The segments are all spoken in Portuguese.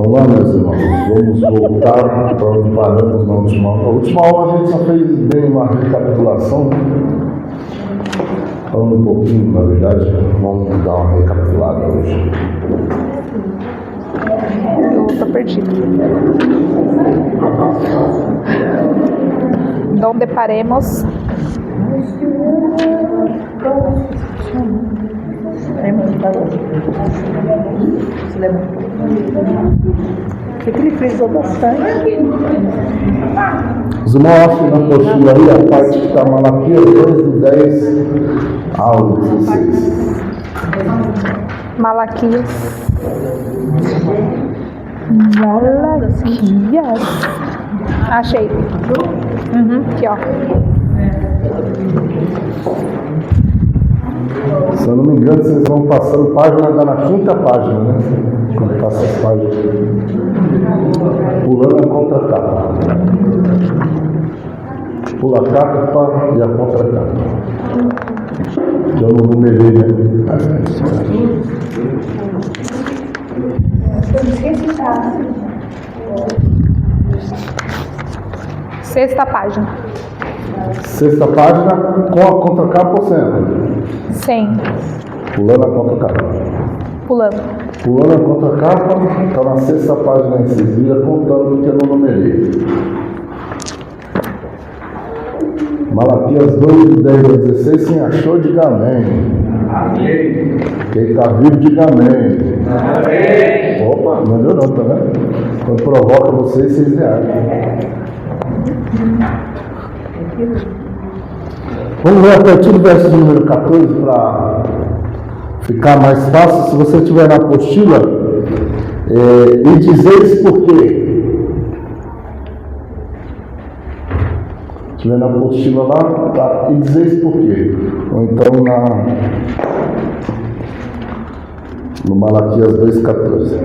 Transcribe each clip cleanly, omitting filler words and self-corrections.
Vamos lá, meus irmãos, vamos voltar para onde paramos na última aula. Na última aula a gente só fez bem uma recapitulação, falando um pouquinho, na verdade, vamos dar uma recapitulada hoje. Eu tô perdido. Donde paremos? O que ele frisou bastante? Os irmãos acham na apostila aí a parte que está Malaquias 2, de 10 ao 16. Malaquias. Malaquias. Achei. Aqui, ó. Se eu não me engano, vocês vão passando página, dá na quinta página, né? Quando passa as páginas. Pulando a contracapa. Pula a capa e a contracapa. Que eu não numerei, né? Sexta página. Sexta página com a contracapa ou sem? Sem. Pulando a contracapa. Pulando. Pulando a contracapa, está na sexta página em seguida, contando que eu não numerei. Malaquias 2, de 10 a 16, quem achou, diga amém. Amém. Quem está vivo, diga amém. Amém. Opa, não deu não, tá vendo? Quando provoca vocês, vocês reagem. Vamos ver a partir do verso número 14 para ficar mais fácil. Se você tiver na apostila, e dizeis por quê. Se tiver na apostila lá, tá, e dizeis por quê. Ou então no Malaquias 2,14.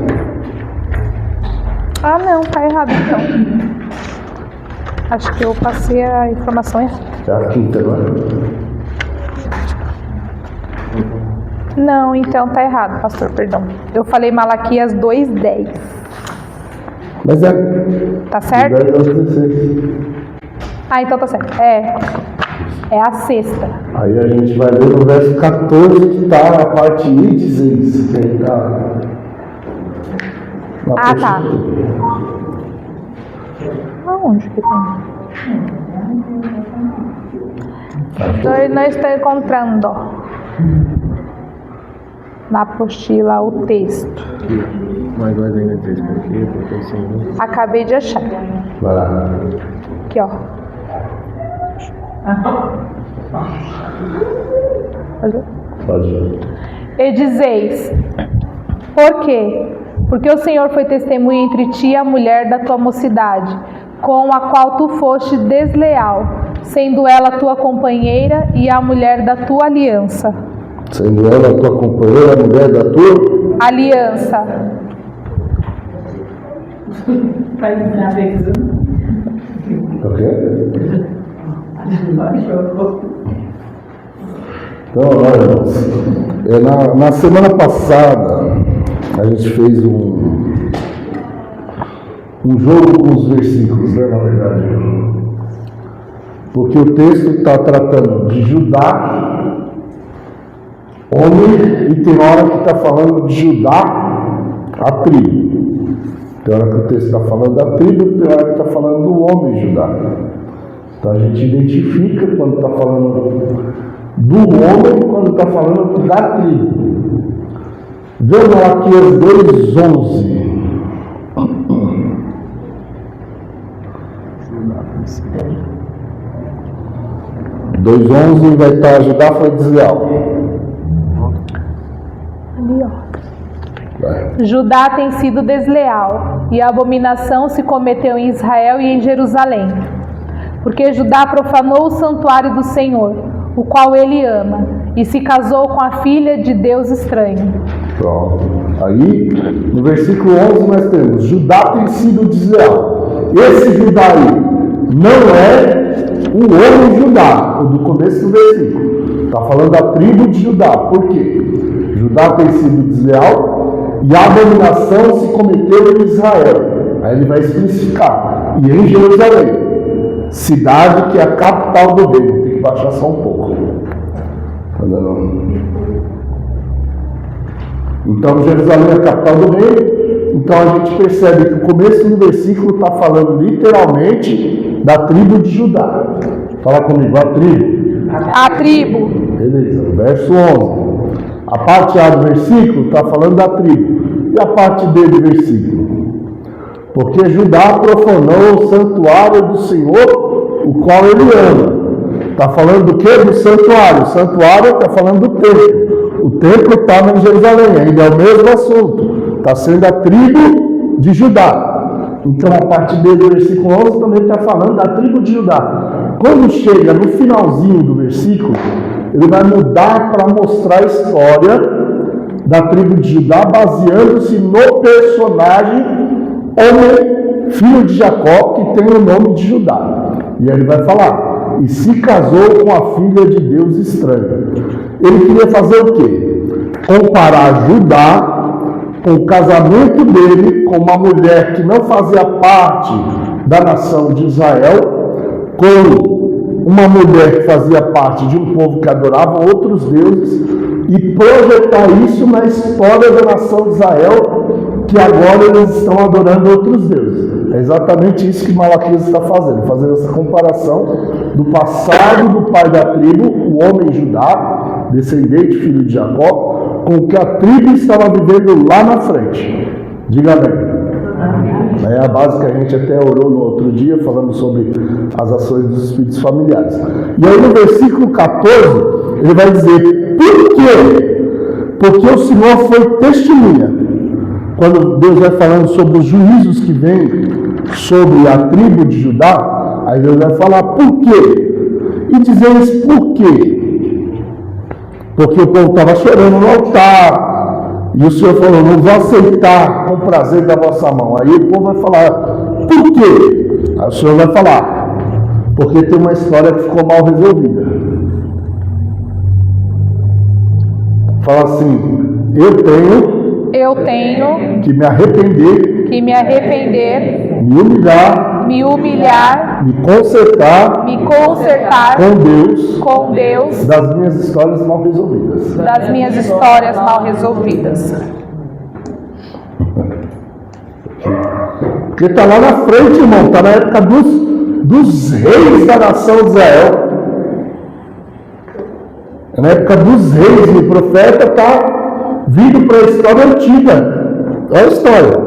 Ah, não, tá errado então. Acho que eu passei a informação errada. É a quinta, não é? Não, então tá errado, pastor, perdão. Eu falei Malaquias 2:10. Mas é. Tá certo? 10 a 16. Ah, então tá certo. É a sexta. Aí a gente vai ler no verso 14 que está a parte e dizeis. Que tá na Tá. Aonde que tem? Não estou encontrando na apostila o texto. Mas nós ainda três por quê? Porque assim. Acabei de achar. Vai lá. Aqui, ó. Pode ir. E dizeis, por quê? Porque o Senhor foi testemunha entre ti e a mulher da tua mocidade, com a qual tu foste desleal, sendo ela tua companheira e a mulher da tua aliança. Sendo ela a tua companheira, a mulher da tua Aliança. O quê? Então, olha, irmãos, na semana passada a gente fez um jogo com os versículos, né, na verdade. Porque o texto está tratando de Judá, homem, e tem hora que está falando de Judá, a tribo. Tem hora que o texto está falando da tribo, tem hora que está falando do homem Judá. Então a gente identifica quando está falando do homem, quando está falando da tribo. Vê Malaquias 2:11. 2:11 vai estar Judá foi desleal. Ali, ó. Judá tem sido desleal, e a abominação se cometeu em Israel e em Jerusalém. Porque Judá profanou o santuário do Senhor, o qual ele ama, e se casou com a filha de Deus estranho. Pronto. Aí, no versículo 11 nós temos, Judá tem sido desleal. Esse Judá aí não é o homem Judá, o do começo do versículo. Está falando da tribo de Judá. Por quê? Judá tem sido desleal e a abominação se cometeu em Israel. Aí ele vai especificar. E em Jerusalém, cidade que é a capital do reino. Tem que baixar só um pouco. Então Jerusalém é a capital do reino. Então a gente percebe que o começo do versículo está falando literalmente da tribo de Judá. Fala comigo, a tribo. A tribo. Beleza, verso 11. A parte A do versículo está falando da tribo. E a parte B do versículo? Porque Judá profanou o santuário do Senhor, o qual ele ama. Está falando do que? Do santuário. O santuário está falando do templo. O templo está em Jerusalém, ainda é o mesmo assunto. Está sendo a tribo de Judá. Então a parte B do versículo 11 também está falando da tribo de Judá. Quando chega no finalzinho do versículo, ele vai mudar para mostrar a história da tribo de Judá, baseando-se no personagem homem, filho de Jacó, que tem o nome de Judá. E aí ele vai falar, e se casou com a filha de Deus estranho. Ele queria fazer o quê? Comparar Judá com o casamento dele com uma mulher que não fazia parte da nação de Israel, com uma mulher que fazia parte de um povo que adorava outros deuses, e projetar isso na história da nação de Israel, que agora eles estão adorando outros deuses. É exatamente isso que Malaquias está fazendo essa comparação do passado do pai da tribo, o homem Judá, descendente, filho de Jacó, com o que a tribo estava vivendo lá na frente. Diga amém. É a base que a gente até orou no outro dia, falando sobre as ações dos espíritos familiares. E aí no versículo 14, ele vai dizer, por quê? Porque o Senhor foi testemunha. Quando Deus vai falando sobre os juízos que vêm sobre a tribo de Judá, aí Deus vai falar por quê? E dizer por quê? Porque o povo estava chorando no altar, e o Senhor falou, não vou aceitar com prazer da vossa mão. Aí o povo vai falar, por quê? Aí o Senhor vai falar, porque tem uma história que ficou mal resolvida. Fala assim, eu tenho que me arrepender, me humilhar, me consertar com Deus das minhas histórias mal resolvidas. Porque está lá na frente, irmão, está na época dos reis da nação de Israel. É na época dos reis, e o profeta está vindo para a história antiga. Olha a história.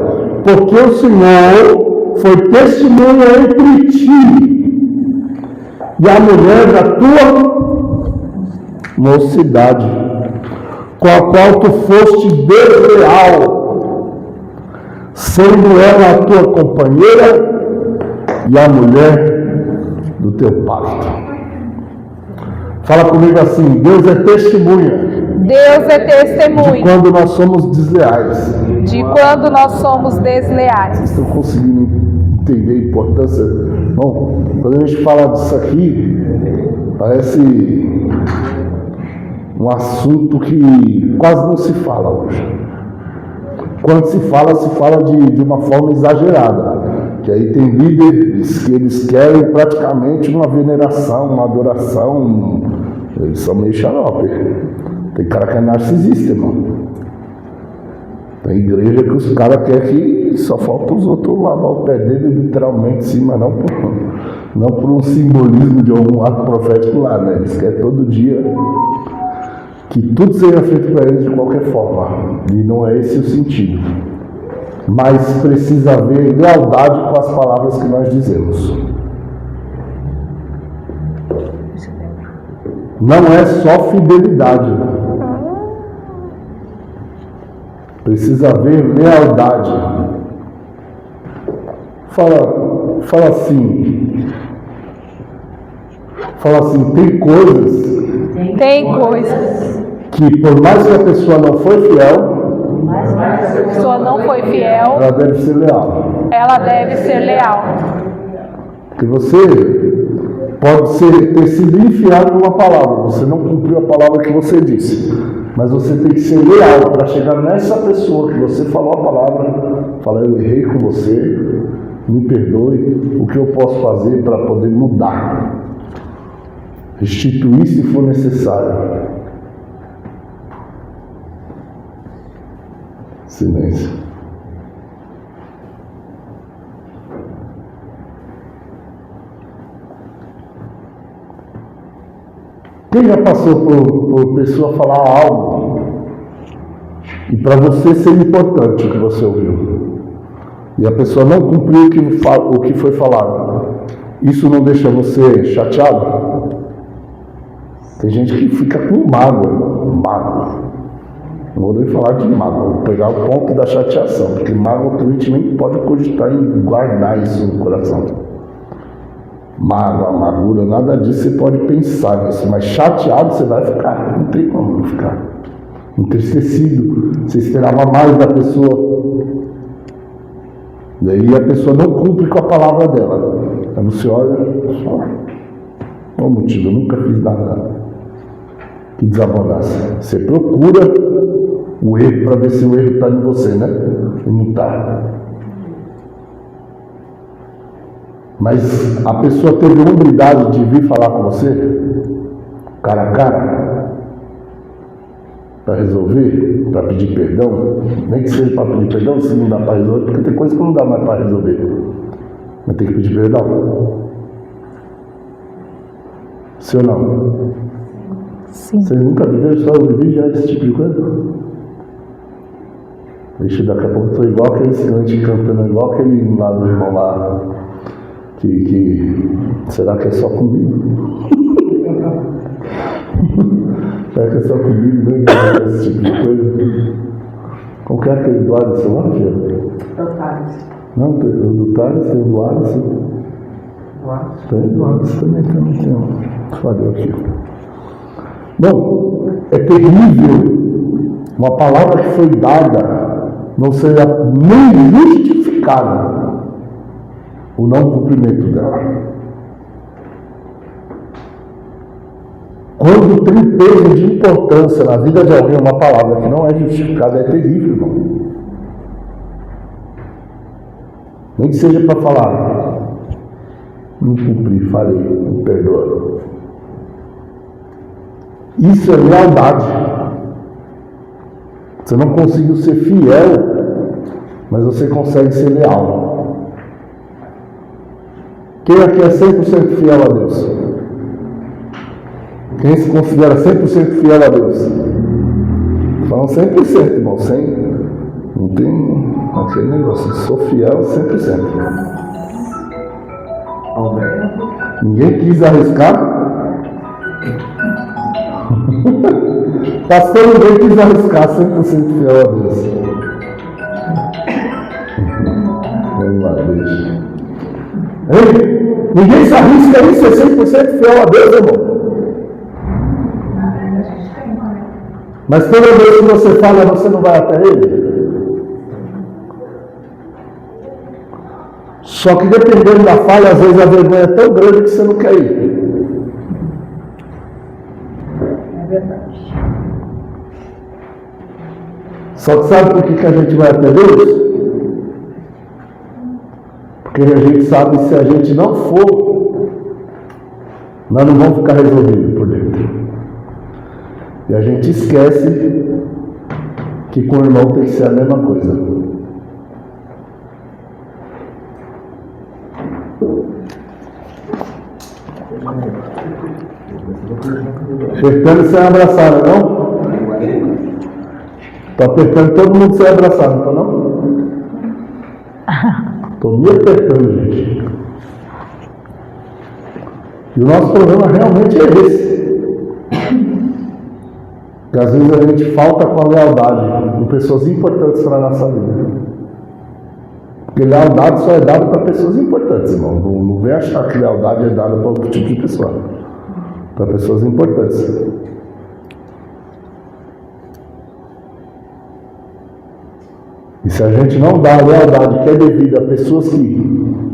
Porque o Senhor foi testemunha entre ti e a mulher da tua mocidade, com a qual tu foste desleal, sendo ela a tua companheira e a mulher do teu pacto. Fala comigo assim, Deus é testemunha. De quando nós somos desleais. Vocês estão conseguindo entender a importância? Bom, quando a gente fala disso aqui, parece um assunto que quase não se fala hoje. Quando se fala de uma forma exagerada. Que aí tem líderes que eles querem praticamente uma veneração, uma adoração. Eles são meio xarope. Tem cara que é narcisista, irmão. Tem igreja que os caras querem que só falta os outros lavar o pé dele literalmente em cima, não por um simbolismo de algum ato profético lá, né? Eles querem todo dia que tudo seja feito para eles de qualquer forma. E não é esse o sentido. Mas precisa haver lealdade com as palavras que nós dizemos. Não é só fidelidade. Precisa haver lealdade. Fala assim, tem coisas que por mais que a pessoa não foi fiel, ela deve ser leal. Porque você pode ter sido infiel numa palavra, você não cumpriu a palavra que você disse. Mas você tem que ser leal para chegar nessa pessoa que você falou a palavra, falar, eu errei com você, me perdoe, o que eu posso fazer para poder mudar? Restituir se for necessário. Silêncio. Quem já passou por pessoa falar algo e para você ser importante o que você ouviu e a pessoa não cumpriu o que foi falado, isso não deixa você chateado? Tem gente que fica com mágoa. Não vou nem falar de mágoa, vou pegar o ponto da chateação, porque mágoa o crente nem pode cogitar em guardar isso no coração. Mágoa, amargura, nada disso você pode pensar nisso, mas chateado você vai ficar, não tem como não ficar. Entristecido, você esperava mais da pessoa, daí a pessoa não cumpre com a palavra dela. Aí você olha, só, qual o motivo? Eu nunca fiz nada que desabonasse. Você procura o erro para ver se o erro está em você, né? E não está. Mas a pessoa teve a humildade de vir falar com você, cara a cara, para resolver, para pedir perdão, nem que seja para pedir perdão, se não dá para resolver, porque tem coisa que não dá mais para resolver, mas tem que pedir perdão. Sim ou não? Sim. Vocês nunca viveram, só eu vivi já esse tipo de coisa? Vixe, daqui a pouco eu estou igual aquele crente cantando, igual aquele lá do irmão lá, que será que é só comigo? Será que é só comigo, né? Esse tipo de coisa. Como que é aquele do Alisson lá, filho? Não, tem o do Thales, tem o do Alisson. Tem o do Alisson também tem um. Falhou aqui. Bom, é terrível uma palavra que foi dada não seja nem justificada o não cumprimento dela. Quando tem peso de importância na vida de alguém uma palavra que não é justificada, é terrível, irmão. Nem que seja para falar, não cumpri, falei, me perdoa. Isso é lealdade. Você não conseguiu ser fiel, mas você consegue ser leal. Quem aqui é 100% fiel a Deus? Quem se considera 100% fiel a Deus? Falam 100%, irmão. 100, não tem aquele negócio. Sou fiel 100%. Ninguém quis arriscar? Pastor, ninguém quis arriscar 100% fiel a Deus. Vamos lá, deixa. Ei, ninguém se arrisca isso, é 100% fiel a Deus, irmão. Mas toda vez que você falha, você não vai até Ele. Só que dependendo da falha, às vezes a vergonha é tão grande que você não quer ir. É verdade. Só que sabe por que a gente vai até Deus? Porque a gente sabe que se a gente não for, nós não vamos ficar resolvidos por dentro. E a gente esquece que com o irmão tem que ser a mesma coisa. Apertando sem abraçar, não? Estou apertando todo mundo sem abraçar, não estou não? Estou me apertando, gente. E o nosso problema realmente é esse. Porque às vezes a gente falta com a lealdade com pessoas importantes para a nossa vida. Porque lealdade só é dada para pessoas importantes, irmão. Não vem achar que lealdade é dada para outro tipo de pessoa. Para pessoas importantes. E se a gente não dá a lealdade que é devida a pessoas que,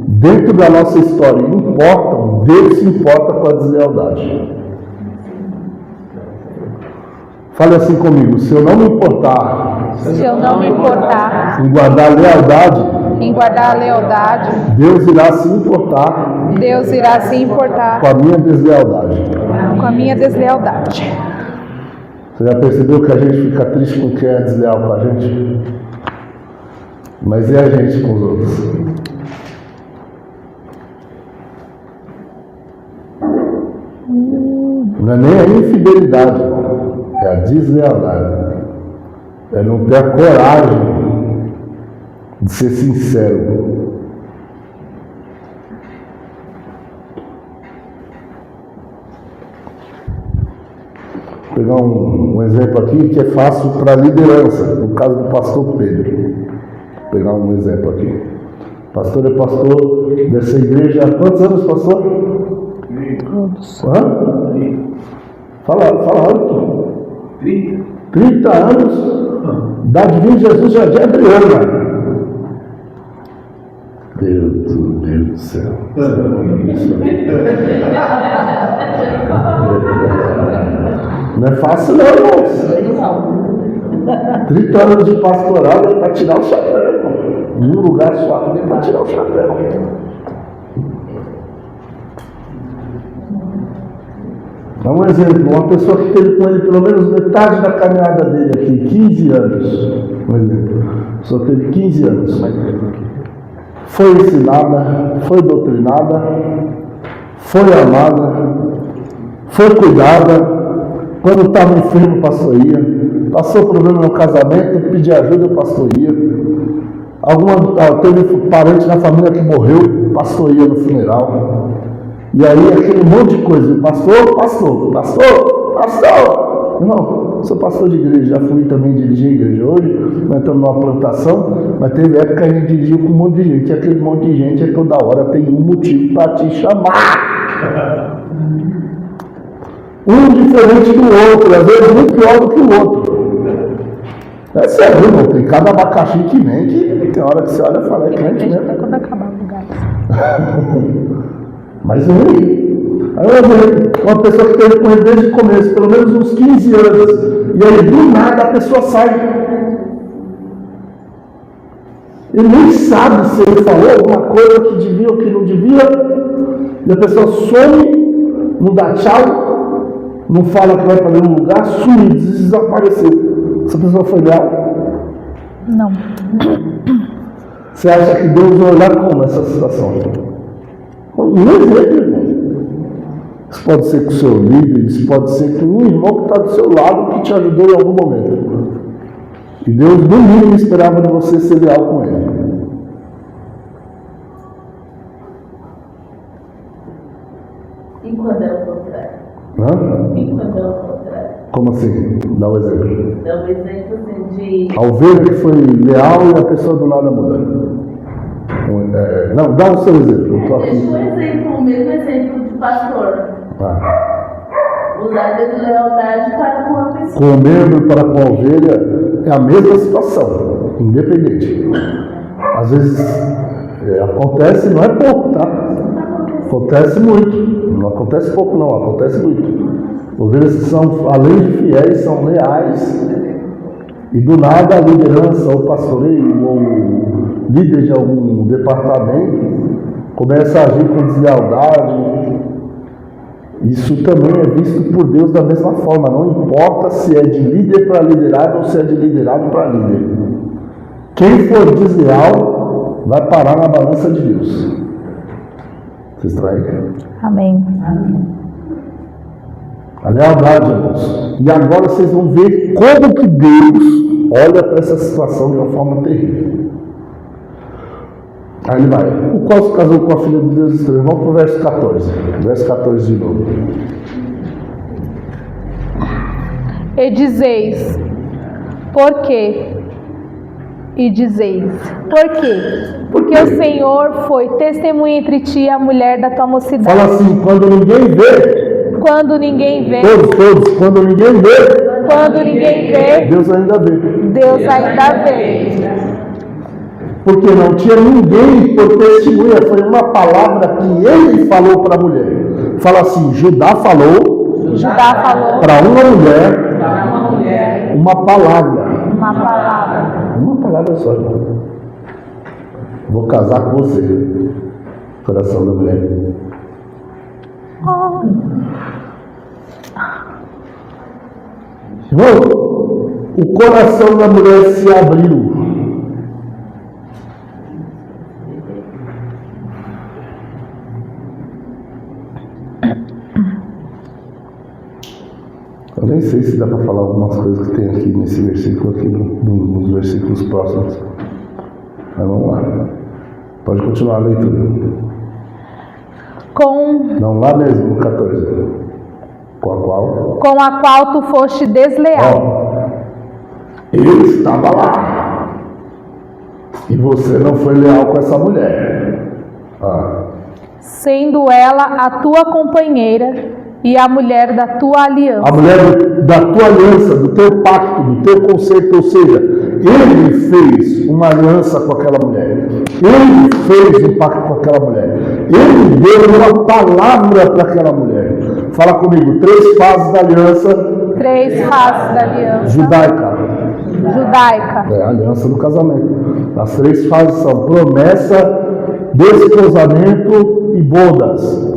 dentro da nossa história, importam, Deus se importa com a deslealdade. Fale assim comigo: se eu não me importar Se eu não me importar em guardar lealdade, em guardar a lealdade, Deus irá se importar Deus irá se importar com a minha deslealdade. com a minha deslealdade. Você já percebeu que a gente fica triste com quem é desleal com a gente? Mas é a gente com os outros. Não é nem a infidelidade, é a deslealdade. É não ter a coragem de ser sincero. Vou pegar um exemplo aqui que é fácil para a liderança, no caso do pastor Pedro. Vou pegar um exemplo aqui. O pastor é pastor dessa igreja há quantos anos, pastor? Todos. Hã? Fala alto. 30 anos. Da Divino Jesus Jardim Adriana. Deus do céu. Não é fácil não, irmãos. 30 anos de pastorado é para tirar o chapéu, irmão. Em um lugar só, nem para tirar o chapéu. Dá um exemplo, uma pessoa que teve com ele pelo menos metade da caminhada dele aqui, 15 anos. Um exemplo. A pessoa teve 15 anos. Foi ensinada, foi doutrinada, foi amada, foi cuidada. Quando estava enfermo, o pastor ia. Passou problema no casamento, pedia ajuda, o pastor ia. Teve parente na família que morreu, o pastor ia no funeral. E aí aquele monte de coisa. Pastor. Irmão, sou pastor de igreja, já fui também dirigir a igreja. Hoje nós estamos numa plantação, mas teve época que a gente dirigiu com um monte de gente. E aquele monte de gente toda hora tem um motivo para te chamar. Um diferente do outro, às vezes muito pior do que o outro. É sério, irmão, tem cada abacaxi que vem que tem hora que você olha e fala, é crente mesmo. Quando acabar o gás. Mas aí uma pessoa que teve com ele desde o começo, pelo menos uns 15 anos, e aí do nada a pessoa sai. Ele nem sabe se ele falou alguma coisa que devia ou que não devia, e a pessoa some, não dá tchau, não fala que vai para nenhum lugar, sumiu, desapareceu. Essa pessoa foi leal? Não. Você acha que Deus vai olhar como essa situação? Um exemplo, irmão. Isso pode ser com o seu líder, isso pode ser com um irmão que está do seu lado, que te ajudou em algum momento. E Deus, no mínimo, esperava de você ser leal com ele. E quando é o contrário? Hã? E quando é o contrário? Como assim? Dá um exemplo. Dá um exemplo assim de... A ovelha que foi leal e a pessoa do nada muda. Não, dá o seu exemplo. Eu estou aqui. Deixa um exemplo, o mesmo exemplo de pastor. Usar deslealdade para com a pessoa. Com o membro para com a ovelha é a mesma situação, independente. Às vezes acontece, não é pouco, tá? Acontece muito. Não acontece pouco, não, acontece muito. Ovelhas que são, além de fiéis, são leais. E do nada a liderança, ou pastoreio, ou líder de algum departamento começa a agir com deslealdade. Isso também é visto por Deus da mesma forma. Não importa se é de líder para liderado ou se é de liderado para líder. Quem for desleal vai parar na balança de Deus. Vocês traem? Amém. A lealdade, irmãos. E agora vocês vão ver como que Deus olha para essa situação de uma forma terrível. Aí ele vai. O qual se casou com a filha de Deus estranho. Vamos para o verso 14. Verso 14 de novo. E dizeis, por quê? E dizeis, por quê? Porque o Senhor foi testemunha entre ti e a mulher da tua mocidade. Fala assim, quando ninguém vê. Quando ninguém vê. Todos. Quando ninguém vê. Quando ninguém vê. Deus ainda vê. Deus ainda vê. Porque não tinha ninguém por testemunha. Foi uma palavra que ele falou para a mulher. Fala assim, Judá falou Judá falou para uma mulher uma palavra. Uma palavra. Uma palavra só, irmão. Vou casar com você. Coração da mulher. Irmão, o coração da mulher se abriu. Eu nem sei se dá para falar algumas coisas que tem aqui nesse versículo, aqui nos versículos próximos. Mas vamos lá. Pode continuar a leitura. Não, lá mesmo, no 14. Com a qual tu foste desleal. Ele estava lá. E você não foi leal com essa mulher. Sendo ela a tua companheira e a mulher da tua aliança. A mulher da tua aliança, do teu pacto, do teu conceito, ou seja, ele fez uma aliança com aquela mulher. Ele fez um pacto com aquela mulher. Ele deu uma palavra para aquela mulher. Fala comigo, 3 fases da aliança. 3 fases da aliança. Judaica. Judaica. É a aliança do casamento. As 3 fases são promessa, desposamento e bodas.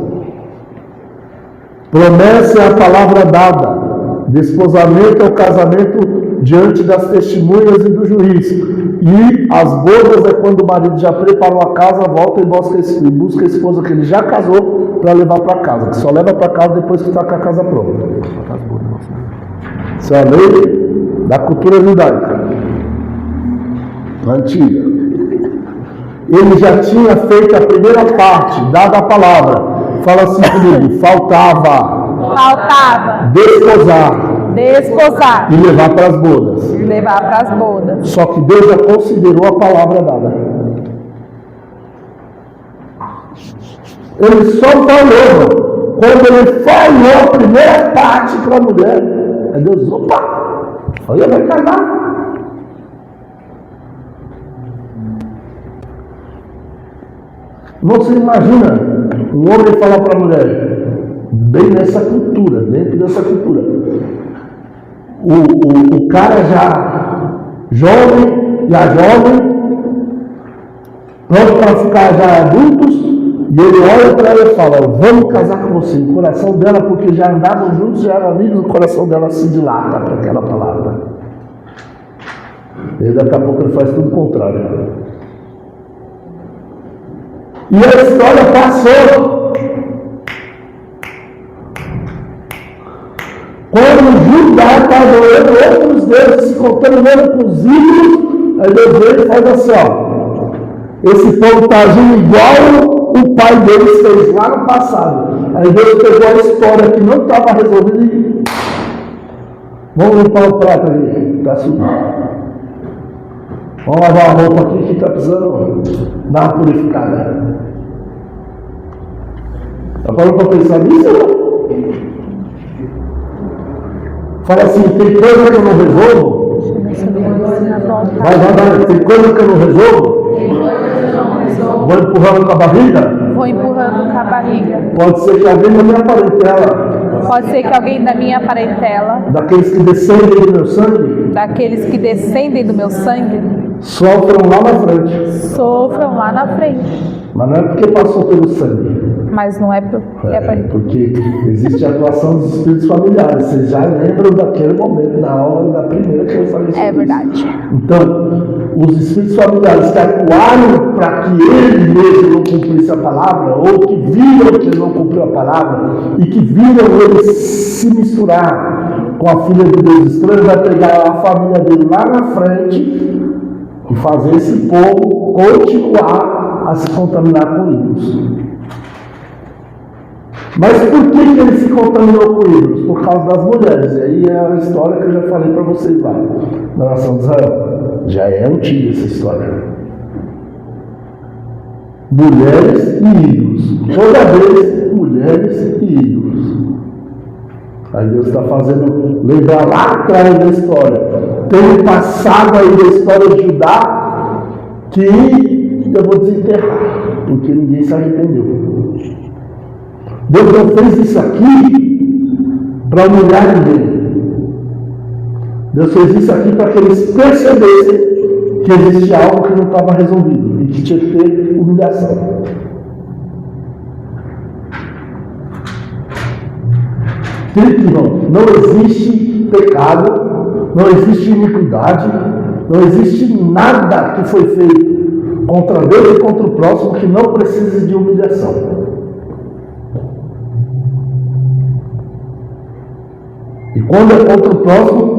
Promessa é a palavra dada. Desposamento é o casamento diante das testemunhas e do juiz. E as bodas é quando o marido já preparou a casa, volta e busca a esposa que ele já casou para levar para casa. Que só leva para casa depois que está com a casa pronta. Isso é a lei da cultura judaica. Antiga. Ele já tinha feito a primeira parte, dada a palavra. Fala assim comigo, faltava desposar e levar para as bodas. Só que Deus já considerou a palavra dada. Ele só falou. Quando ele falou a primeira parte para a mulher, aí Deus, opa, olha, vai casar. Você imagina um homem falar para a mulher, bem nessa cultura, dentro dessa cultura, o cara já jovem e a jovem, pronto para ficar já adultos, e ele olha para ela e fala, vamos casar com você. O coração dela, porque já andavam juntos, já eram amigos, o coração dela se dilata para aquela palavra. E daqui a pouco ele faz tudo o contrário. E a história passou. Quando Judá está adorando outros deuses, se contaminando com os ídolos, aí Deus vem e faz assim, ó. Esse povo está agindo igual o pai deles fez lá no passado. Aí Deus pegou a história que não estava resolvida e... Vamos limpar o prato ali, está subindo. Vamos lavar a roupa aqui que está precisando dar uma purificada. Está parando para pensar nisso? Fala assim, tem coisa que eu não resolvo? Vai, tem coisa que eu não resolvo? Vou empurrando com a barriga? Vou empurrando com a barriga. Pode ser que alguém da minha parentela. Pode ser que alguém da minha parentela. Daqueles que descendem do meu sangue. Daqueles que descendem do meu sangue. Sofram lá na frente. Sofram lá na frente. Mas não é porque passou pelo sangue. Mas não é porque existe a atuação dos espíritos familiares. Vocês já lembram daquele momento, na aula da primeira que eu falei sobre verdade. Isso. Então, os espíritos familiares que atuaram para que ele mesmo não cumprisse a palavra, ou que viram que ele não cumpriu a palavra, e que viram ele se misturar com a filha de Deus estranho, vai pegar a família dele lá na frente e fazer esse povo continuar a se contaminar com ídolos. Mas por que ele se contaminou com ídolos? Por causa das mulheres. E aí é a história que eu já falei para vocês lá, na nação de Israel. Já é antiga essa história. Mulheres e ídolos. Toda vez, mulheres e ídolos. Aí Deus está fazendo lembrar lá atrás da história. Tem um passado aí da história de Judá que eu vou desenterrar, porque ninguém se arrependeu. Deus não fez isso aqui para humilhar ninguém. Deus fez isso aqui para que eles percebessem que existia algo que não estava resolvido e que tinha que ter humilhação. Não existe pecado, não existe iniquidade, não existe nada que foi feito contra Deus e contra o próximo que não precise de humilhação. E quando é contra o próximo,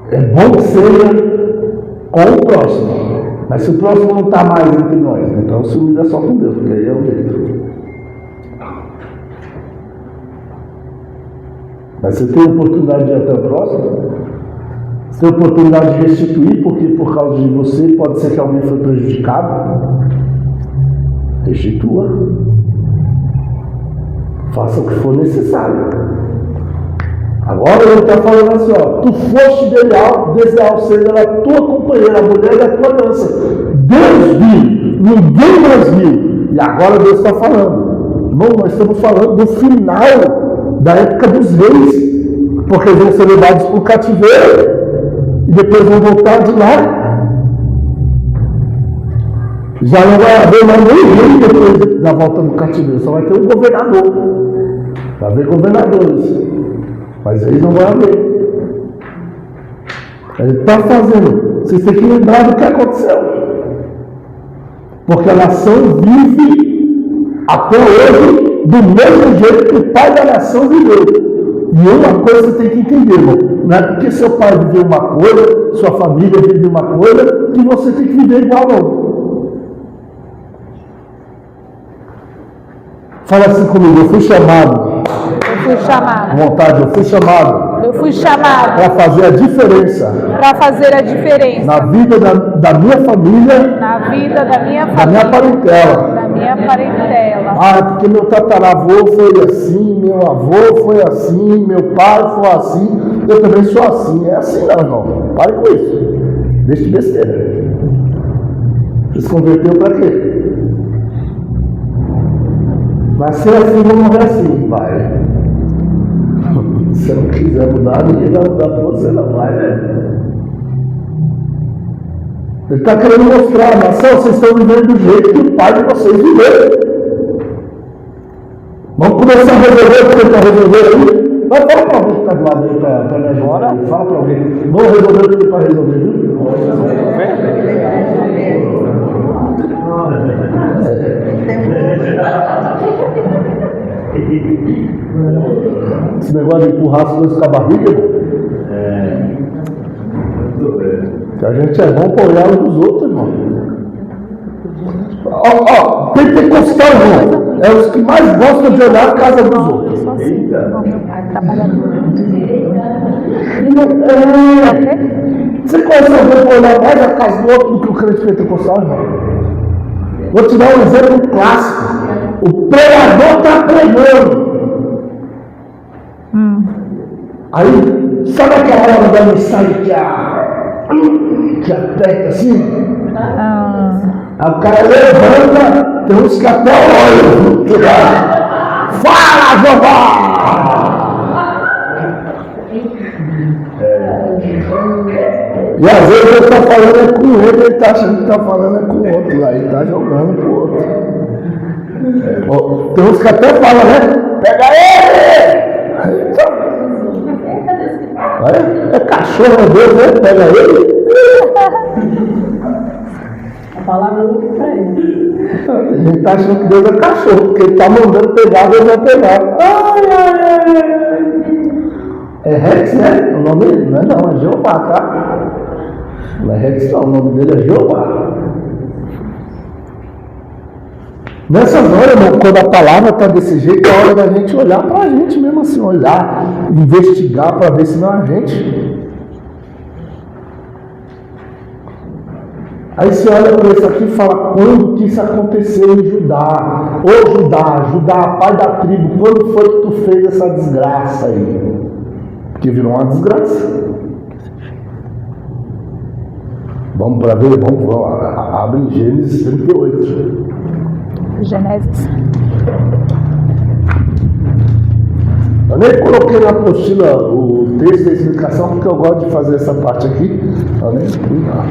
é bom que seja com o próximo. Mas se o próximo não está mais entre nós, então se humilha só com Deus, porque aí é o jeito. Mas você tem a oportunidade de ir até o próximo, você tem a oportunidade de restituir, porque por causa de você pode ser que alguém foi prejudicado. Restitua. Faça o que for necessário. Agora ele está falando assim, ó, tu foste desleal, seja a tua companheira, a mulher da tua dança. Deus viu, ninguém mais viu. E agora Deus está falando. Irmão, nós estamos falando do final da época dos reis, porque eles vão ser levados para o cativeiro e depois vão voltar de lá. Já não vai haver mais nem rei depois da volta do cativeiro, só vai ter um governador. Vai haver governadores, mas eles não vão haver. Ele está fazendo, vocês têm que lembrar do que aconteceu, porque a nação vive até hoje do mesmo jeito que o pai da nação viveu. E uma coisa você tem que entender, irmão. Não é porque seu pai viveu uma coisa, sua família vive uma coisa, que você tem que viver igual, não. Fala assim comigo, eu fui chamado. Eu fui chamado. Vontade, eu fui chamado. Eu fui chamado para fazer a diferença. Para fazer a diferença. Na vida da minha família. Na vida da minha família. Da minha parentela. Da minha parentela. Ah, porque meu tataravô foi assim, meu avô foi assim, meu pai foi assim, eu também sou assim. É assim não, irmão. Pare com isso. Deixa de besteira. Você se converteu para quê? Vai ser assim, vou morrer assim, vai. Se você não quiser mudar, ninguém vai mudar para você, não vai, né? Ele está querendo mostrar, nação, vocês estão vivendo do jeito que o pai de vocês viveu. Vamos começar a resolver o que ele está resolvendo aí. Vai, fala para alguém que está do lado aí para me ajudar. Fala para alguém. Vamos resolver o que ele está resolvendo, viu? Esse negócio de empurrar as coisas com a barriga, que a gente é bom para olhar uns dos outros, irmão. Pentecostal, irmão, é os que mais gostam de olhar a casa dos outros. Você conhece alguém para olhar mais a casa do outro do que o crente pentecostal, irmão? Vou te dar um exemplo clássico. O pregador está pregando. Aí, sabe aquela hora da mensagem que aperta assim? Aí o cara levanta, tem uns que até olham. Fala, Jeová! E às vezes ele está falando com o outro, ele está achando que está falando com o outro lá, ele está jogando com o outro. Tem uns que até falam, né? Pega ele! É cachorro Deus, né? Pega ele! A palavra não é para ele. A gente está achando que Deus é cachorro, porque ele está mandando pegar, Deus vai pegar. É Rex, né? O nome dele? Não é não, é Jeová, tá? Não é Rex não, o nome dele é Jeová. Nessas horas, irmão, quando a palavra está desse jeito, é hora da gente olhar para a gente mesmo assim, olhar, investigar para ver se não é a gente. Aí você olha para isso aqui e fala, quando que isso aconteceu em Judá? Ô Judá, pai da tribo, quando foi que tu fez essa desgraça aí? Porque virou uma desgraça. Vamos para ver, vamos, abre em Gênesis 38. Gênesis. Eu nem coloquei na apostila o texto, a explicação, porque eu gosto de fazer essa parte aqui. Além de cuidar.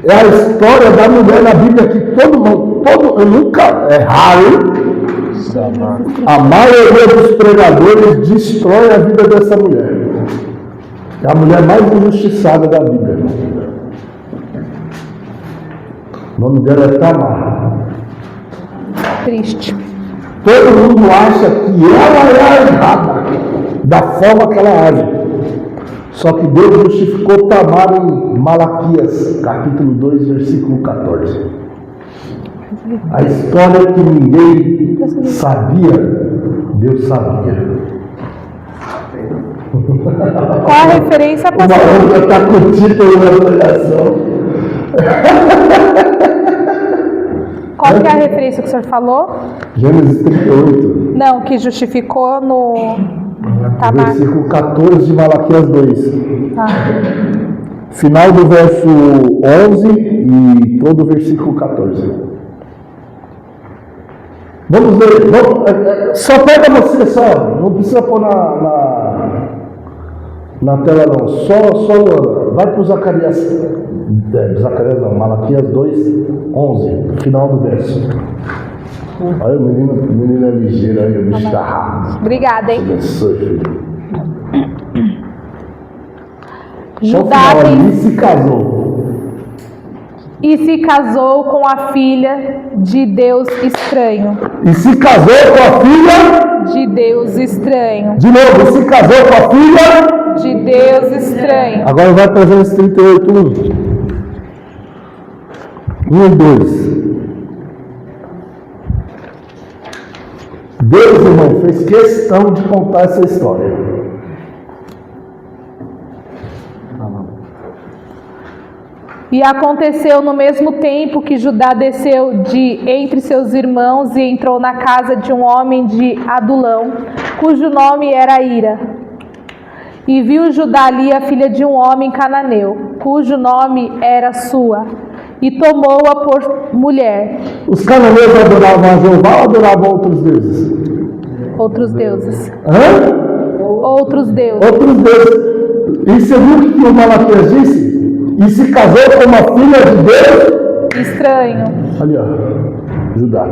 É a história da mulher na Bíblia que eu nunca, é raro, a maioria dos pregadores destrói a vida dessa mulher. É a mulher mais injustiçada da Bíblia. O nome dela é Tamar. Triste. Todo mundo acha que ela é a errada da forma que ela age. Só que Deus justificou Tamar em Malaquias, capítulo 2, versículo 14. A história que ninguém sabia, Deus sabia. Qual a referência, Uma pastor? outra está com o título da pregação. Qual que é a referência que o senhor falou? Gênesis 38, Não, que justificou no Tamar. versículo 14 de Malaquias 2. Ah, Final do verso 11 e todo o versículo 14. Vamos ler. Só pega você, só. Não precisa pôr na tela não. Só vai para o Zacarias. Zacarias não, Malaquias 2, 11. Final do verso. Olha o menino é ligeiro aí, o bicho está rápido. obrigada, hein? Abençoe, filho. Judá E se casou. e se casou com a filha de Deus estranho. E se casou com a filha. De Deus estranho. De novo, e se casou com a filha. De Deus estranho. Agora vai para Gênesis 38, 1 e 2. Deus, irmão, fez questão de contar essa história. E aconteceu no mesmo tempo que Judá desceu de entre seus irmãos e entrou na casa de um homem de Adulão, cujo nome era Ira. E viu Judá ali a filha de um homem cananeu, cujo nome era Sua, e tomou-a por mulher. Os cananeus adoravam a Jeová ou adoravam outros deuses? Outros deuses. Hã? Outros deuses. Outros deuses. E você viu o que o Malaquias disse? E se casou com uma filha de Deus? Estranho. Ali, ó. Judá.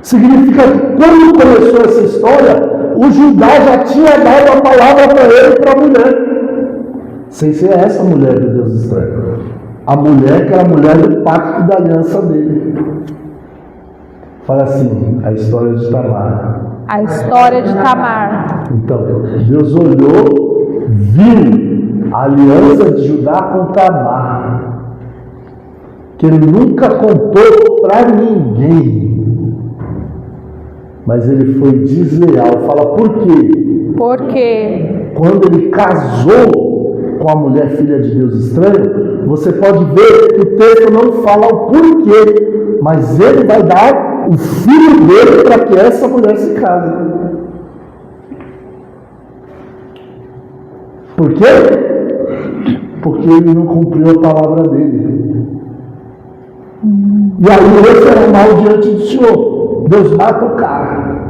Significa que quando começou essa história, o Judá já tinha dado a palavra para ele e para a mulher. Sem ser essa mulher do Deus estranho. A mulher que era a mulher do pacto da aliança dele. Fala assim, a história de Tamar. A história de Tamar. Então, Deus olhou, viu a aliança de Judá com Tamar, que ele nunca contou para ninguém, mas ele foi desleal. Fala por quê? Porque Quando ele casou com a mulher filha de Deus estranho, você pode ver que o texto não fala o porquê, mas ele vai dar o filho dele para que essa mulher se case. Por quê? Porque ele não cumpriu a palavra dele. E aí esse era o mal diante do Senhor. Deus mata o cara.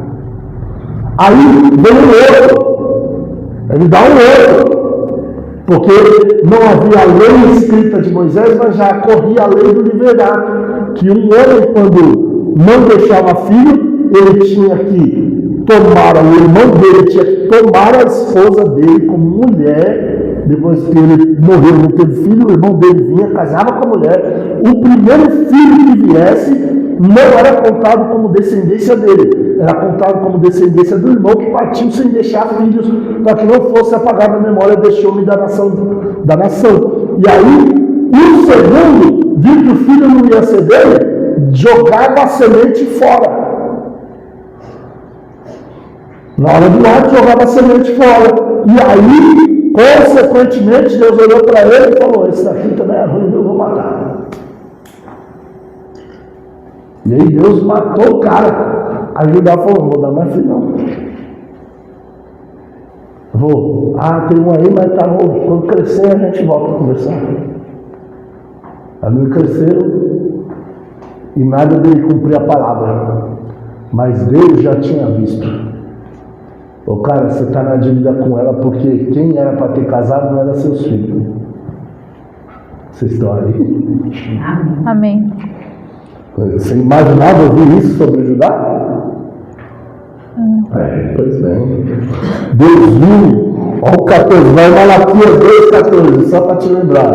Aí vem o outro. Ele dá um outro. Porque não havia a lei escrita de Moisés, mas já corria a lei do liverato. Que um homem, quando não deixava filho, ele tinha que tomar, o irmão dele tinha que tomar a esposa dele como mulher. Depois que ele morreu, não teve filho, o irmão dele vinha, casava com a mulher. O primeiro filho que viesse não era contado como descendência dele, era contado como descendência do irmão que partiu sem deixar filhos, para que não fosse apagada a memória deste homem da nação. E aí, o segundo, viu que o filho não ia ser dele, jogava a semente fora. Na hora do lado, jogava a semente fora. E aí, consequentemente, Deus olhou para ele e falou: esse daqui também é ruim, eu vou matar. E aí Deus matou o cara. Aí Judá falou: vou dar mais filho não. Vou. Tem um aí, mas tá novo. Quando crescer a gente volta a conversar. Aí eles cresceram e nada dele cumprir a palavra. Mas Deus já tinha visto. Ô cara, você está na dívida com ela porque quem era para ter casado não era seus filhos. Vocês estão aí? Amém. Você imaginava ouvir isso sobre Judá? Pois bem. Deus viu. Olha o 14, vai Malaquias 2,14, só para te lembrar.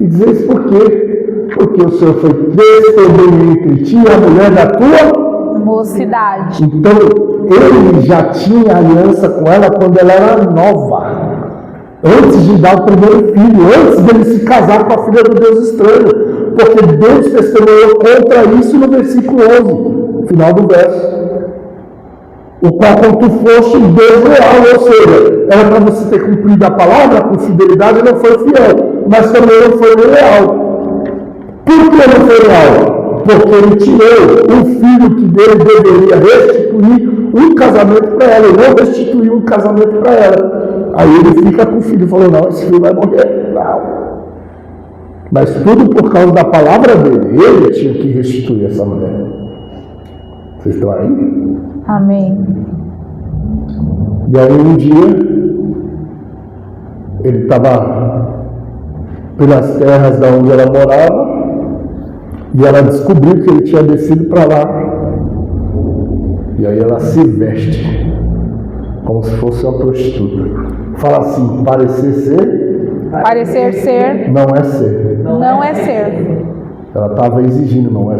E dizer isso por quê? Porque o Senhor foi testemunho entre ti e a mulher da tua mocidade. Então, ele já tinha aliança com ela quando ela era nova. Antes de dar o primeiro filho, antes dele se casar com a filha do Deus estranho. Porque Deus testemunhou contra isso no versículo 11, final do verso. O qual, quando tu foste desleal, ou seja, era para você ter cumprido a palavra com fidelidade e não foi fiel, mas também não foi leal. Por que não foi leal? Porque ele tirou o filho que dele deveria restituir um casamento para ela, e não restituiu um casamento para ela. Aí ele fica com o filho e falou, não, esse filho vai morrer. Não. Mas tudo por causa da palavra dele. Ele tinha que restituir essa mulher. Vocês estão aí? Amém. E aí um dia, ele estava pelas terras da onde ela morava, e ela descobriu que ele tinha descido para lá. E aí ela se veste como se fosse uma prostituta. Fala assim, parecer ser... Parecer ser... Não é ser. Não é ser. Ela estava exigindo, não é?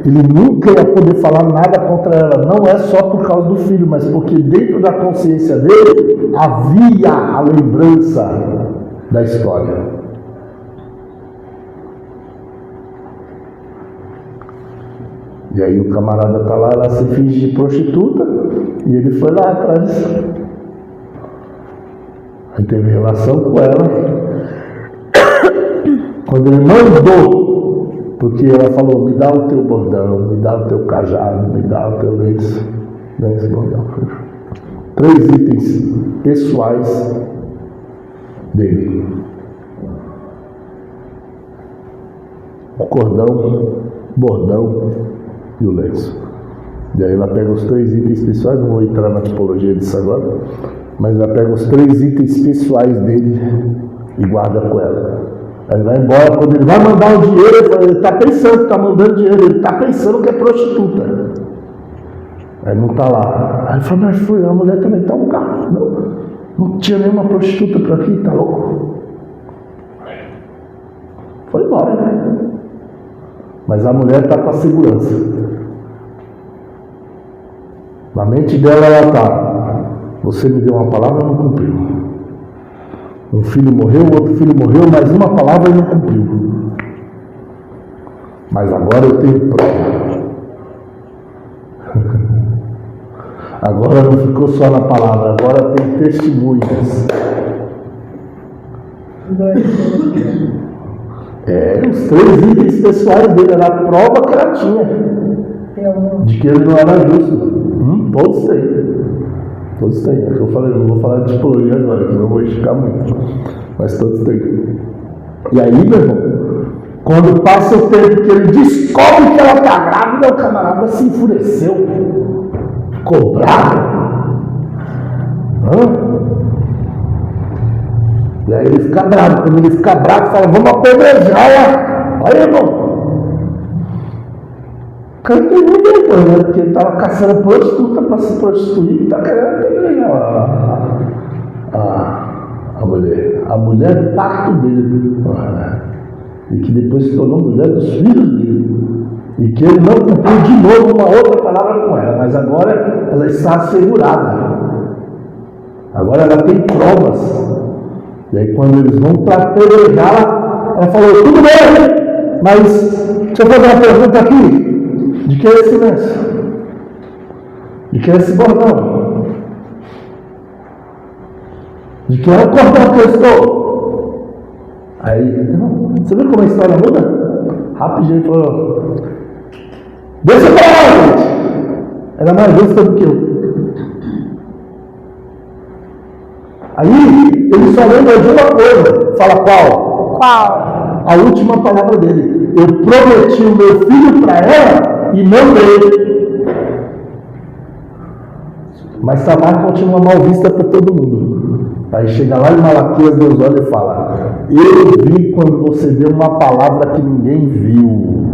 Ele nunca ia poder falar nada contra ela. Não é só por causa do filho, mas porque dentro da consciência dele havia a lembrança da história. E aí o camarada está lá, ela se finge de prostituta, e ele foi lá atrás. Aí teve relação com ela. Quando ele mandou, porque ela falou, me dá o teu bordão, me dá o teu cajado, me dá o teu lenço, bordão. 3 itens pessoais dele. O cordão, bordão e o lenço. E aí ela pega os 3 itens pessoais, não vou entrar na tipologia disso agora, mas ela pega os 3 itens pessoais dele e guarda com ela. Aí ele vai embora, quando ele vai mandar o dinheiro, ele está pensando que está mandando dinheiro, ele está pensando que é prostituta. Aí não está lá. Aí ele fala, mas foi, a mulher também está um carro. Não tinha nenhuma prostituta por aqui, tá louco? Foi embora, né? Mas a mulher está com a segurança. Na mente dela ela está, você me deu uma palavra e não cumpriu. Um filho morreu, outro filho morreu, mas uma palavra ele não cumpriu. Mas agora eu tenho prova. Agora não ficou só na palavra, agora tem testemunhas. Os 3 itens pessoais dele, era a prova que ela tinha de que ele não era justo. Todos têm. Todos têm. É o que eu falei, não vou falar de tipologia agora, que não vou esticar muito. Mas todos têm. E aí, meu irmão, quando passa o tempo que ele descobre que ela está grávida, o camarada se enfureceu. Ficou bravo. E aí ele fica bravo. Quando ele fica bravo, fala, vamos apedrejar ela. Olha, irmão. O cara não tem nem vergonha, né? Porque ele estava caçando prostituta para se prostituir e está querendo apedrejar a mulher. A mulher pacto dele. E que depois se tornou mulher dos filhos dele. E que ele não cumpriu de novo uma outra palavra com ela. Mas agora ela está assegurada. Agora ela tem provas. E aí quando eles vão para apedrejar, ela falou, tudo bem, mas deixa eu fazer uma pergunta aqui. De que é esse lenço? De que é esse bordão? De que é o cordão que eu estou? Aí, você viu como a história muda? Rapidinho, falou, deixa eu falar, gente. Era mais justa do que eu. Aí, ele só lembra de uma coisa. Fala qual? Qual? a última palavra dele. Eu prometi o meu filho para ela e não dei. Mas Tamar continua mal vista para todo mundo. Aí chega lá em Malaquias, Deus olha e fala: eu vi quando você deu uma palavra que ninguém viu.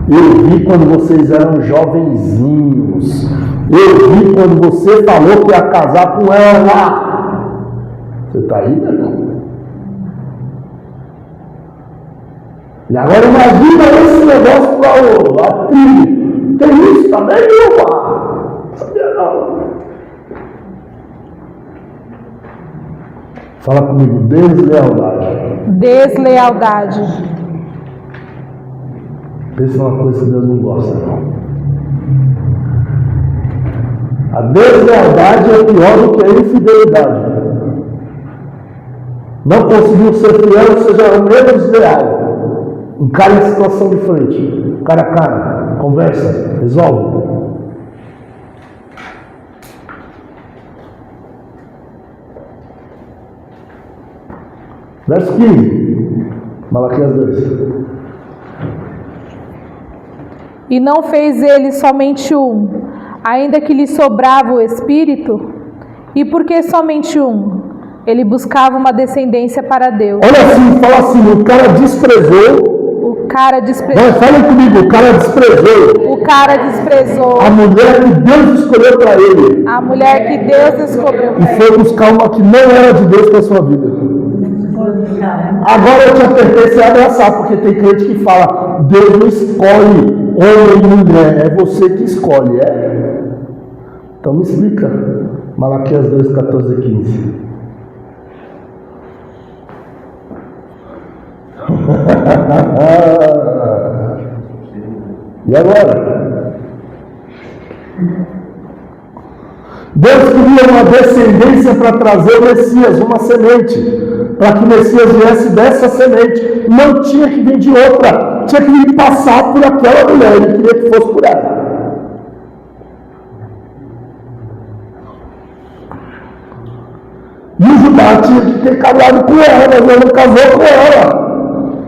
Eu vi quando vocês eram jovenzinhos. Eu vi quando você falou que ia casar com ela. Você está aí, meu irmão? E agora imagina esse negócio para a tribo. Tem isso também, meu pai? Sabia não. Fala comigo, deslealdade. Deslealdade. Pensa numa coisa que Deus não gosta, não. A deslealdade é pior do que a infidelidade. Não conseguiu ser fiel, seja menos leal. Encare a situação de frente, cara a cara, conversa, resolve. Verso 15, Malaquias 2. E não fez ele somente um, ainda que lhe sobrava o espírito? E por que somente um? Ele buscava uma descendência para Deus. Olha assim, fala assim, o cara desprezou. O cara desprezou. Não, falem comigo, o cara desprezou. O cara desprezou A mulher que Deus escolheu para ele. a mulher que Deus escolheu. E foi buscar uma que não era de Deus para a sua vida. Agora eu te apertei sem abraçar, porque tem crente que fala, Deus não escolhe homem e mulher, é você que escolhe, é? Então me explica. Malaquias 2, 14 e 15. E agora? Deus queria uma descendência para trazer o Messias, uma semente, para que o Messias viesse dessa semente. Não tinha que vir de outra, tinha que vir passar por aquela mulher, ele queria que fosse por ela. E o Judá tinha que ter casado com ela, mas ele não casou com ela.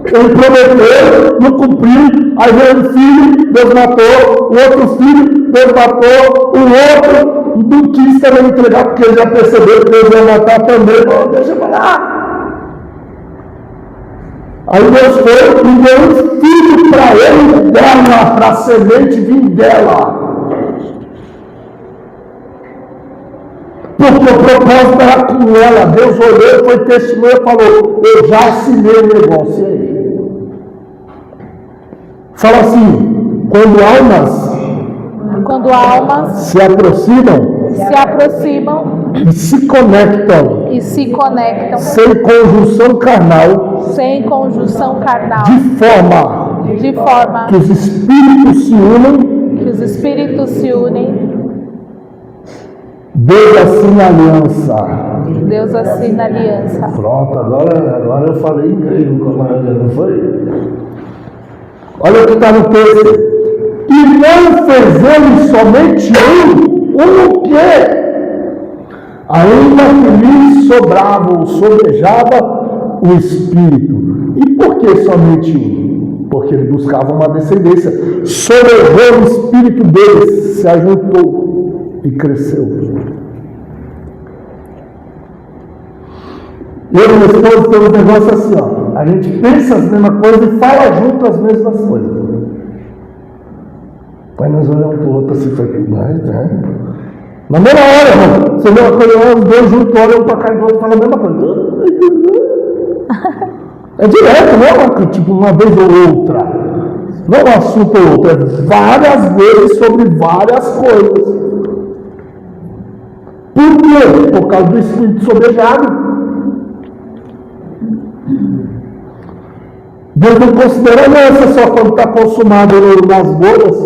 Ele prometeu, não cumpriu, aí veio um filho, Deus matou, o outro filho, Deus matou, o outro não quis também entregar, porque ele já percebeu que Deus ia matar também. Bom, deixa eu falar. Aí Deus foi e deu um filho para ele dela, para a semente vir dela. Porque o propósito era com ela. Deus olhou, foi testemunha e falou: eu já assinei o negócio. E aí? Fala assim: quando almas se aproximam e se conectam sem conjunção carnal, de forma que os espíritos se unem, Deus assina aliança. Pronto, agora eu falei em grego com a maioria, não foi? Olha o que está no texto. E não fez ele somente o quê? Ainda que lhe sobrava ou sobrejava o espírito. E por que somente um? Porque ele buscava uma descendência. Sobrejou o espírito dele, se ajuntou e cresceu. Eu e minha esposa temos um negócio assim, ó. A gente pensa as mesmas coisas e fala junto as mesmas coisas. Aí nós olhamos para o outro assim, na mesma hora, irmão, você vê uma coisa, os dois juntos olham para cá e o outro fala a mesma coisa. É direto, não é tipo uma vez ou outra. Não é um assunto ou outro, é várias vezes sobre várias coisas. Por quê? Por causa do espírito sobrejado. Deus não considera aliança só quando está consumado nas bodas,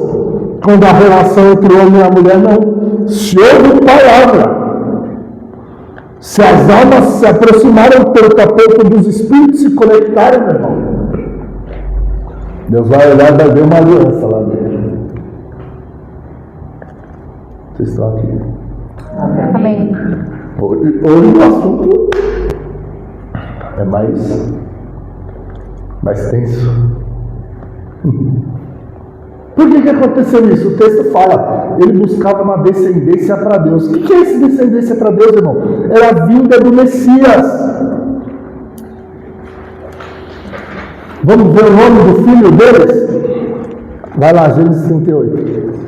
quando a relação entre o homem e a mulher, não. Se houve palavra, se as almas se aproximaram tanto a ponto dos espíritos se conectarem, meu irmão, Deus vai olhar e vai ver uma aliança lá dentro. Vocês estão aqui? Amém. Hoje o assunto é mais mais tenso. Por que aconteceu isso? O texto fala, ele buscava uma descendência para Deus. O que é essa descendência para Deus, irmão? Era a vinda do Messias. Vamos ver o nome do filho deles? Vai lá, Gênesis 38.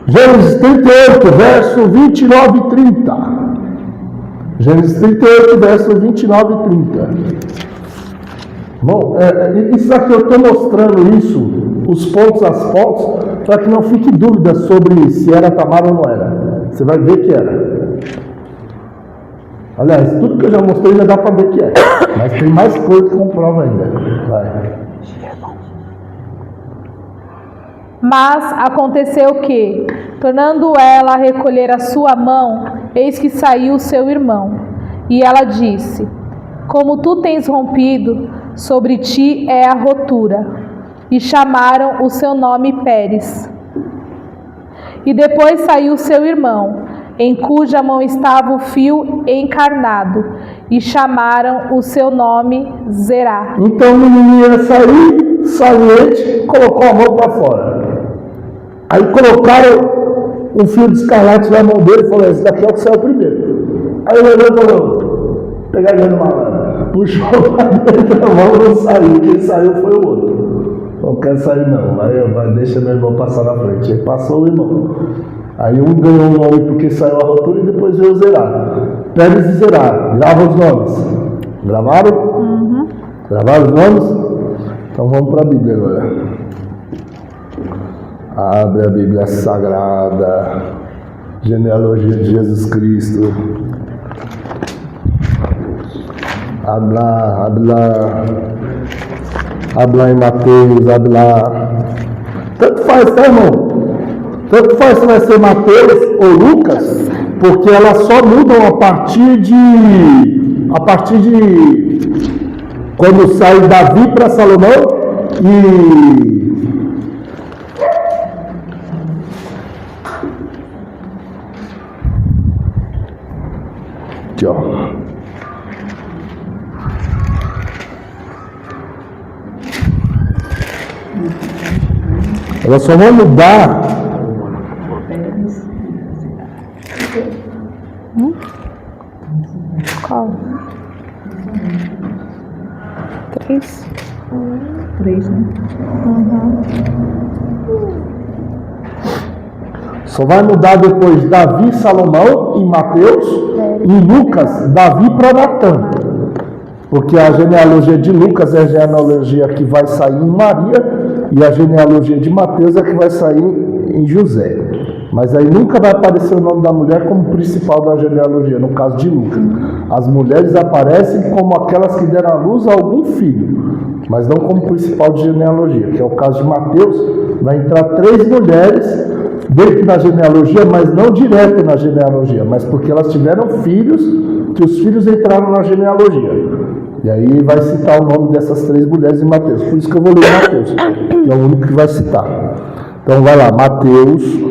Gênesis 38, verso 29 e 30. Gênesis 38, verso 29 e 30. Bom, isso aqui eu estou mostrando isso, os pontos às pontos, para que não fique dúvida sobre se era Tamar ou não era. Você vai ver que era. Aliás, tudo que eu já mostrei já dá para ver que é. Mas tem mais coisa que comprova ainda. Vai. Mas aconteceu que, tornando ela a recolher a sua mão, eis que saiu seu irmão. E ela disse: como tu tens rompido, sobre ti é a rotura. E chamaram o seu nome Pérez. E depois saiu seu irmão, em cuja mão estava o fio encarnado, e chamaram o seu nome Zerá. Então o menino ia sair, saliente, colocou a mão para fora. Aí colocaram um fio de escarlate na mão dele e falou: esse daqui é o que saiu primeiro. Aí ele olhou e falou: pegadinha no malandro. Puxou para dentro da mão e não saiu. Quem saiu foi o outro. Não quero sair não. Aí deixa meu irmão passar na frente. Aí passou o irmão. Aí um ganhou o nome porque saiu a rotura e depois veio o Zerá. Pérez e Zerá. Grava os nomes. Gravaram? Uhum. Gravaram os nomes? Então vamos para a Bíblia agora. Abre a Bíblia Sagrada, genealogia de Jesus Cristo. Habla em Mateus, habla. Tanto faz, tá, irmão? Tanto faz se vai ser Mateus ou Lucas, porque elas só mudam a partir de quando sai Davi para Salomão e aqui, ó. Ela só vai mudar. Qual? 3? 3, né? Uhum. Só vai mudar depois Davi, Salomão em Mateus, em Lucas, Davi para Natã. Porque a genealogia de Lucas é a genealogia que vai sair em Maria e a genealogia de Mateus é que vai sair em José. Mas aí nunca vai aparecer o nome da mulher como principal da genealogia, no caso de Lucas. As mulheres aparecem como aquelas que deram à luz a algum filho, mas não como principal de genealogia, que é o caso de Mateus. Vai entrar 3 mulheres dentro da genealogia, mas não direto na genealogia, mas porque elas tiveram filhos, que os filhos entraram na genealogia. E aí vai citar o nome dessas 3 mulheres em Mateus. Por isso que eu vou ler Mateus, que é o único que vai citar. Então vai lá, Mateus.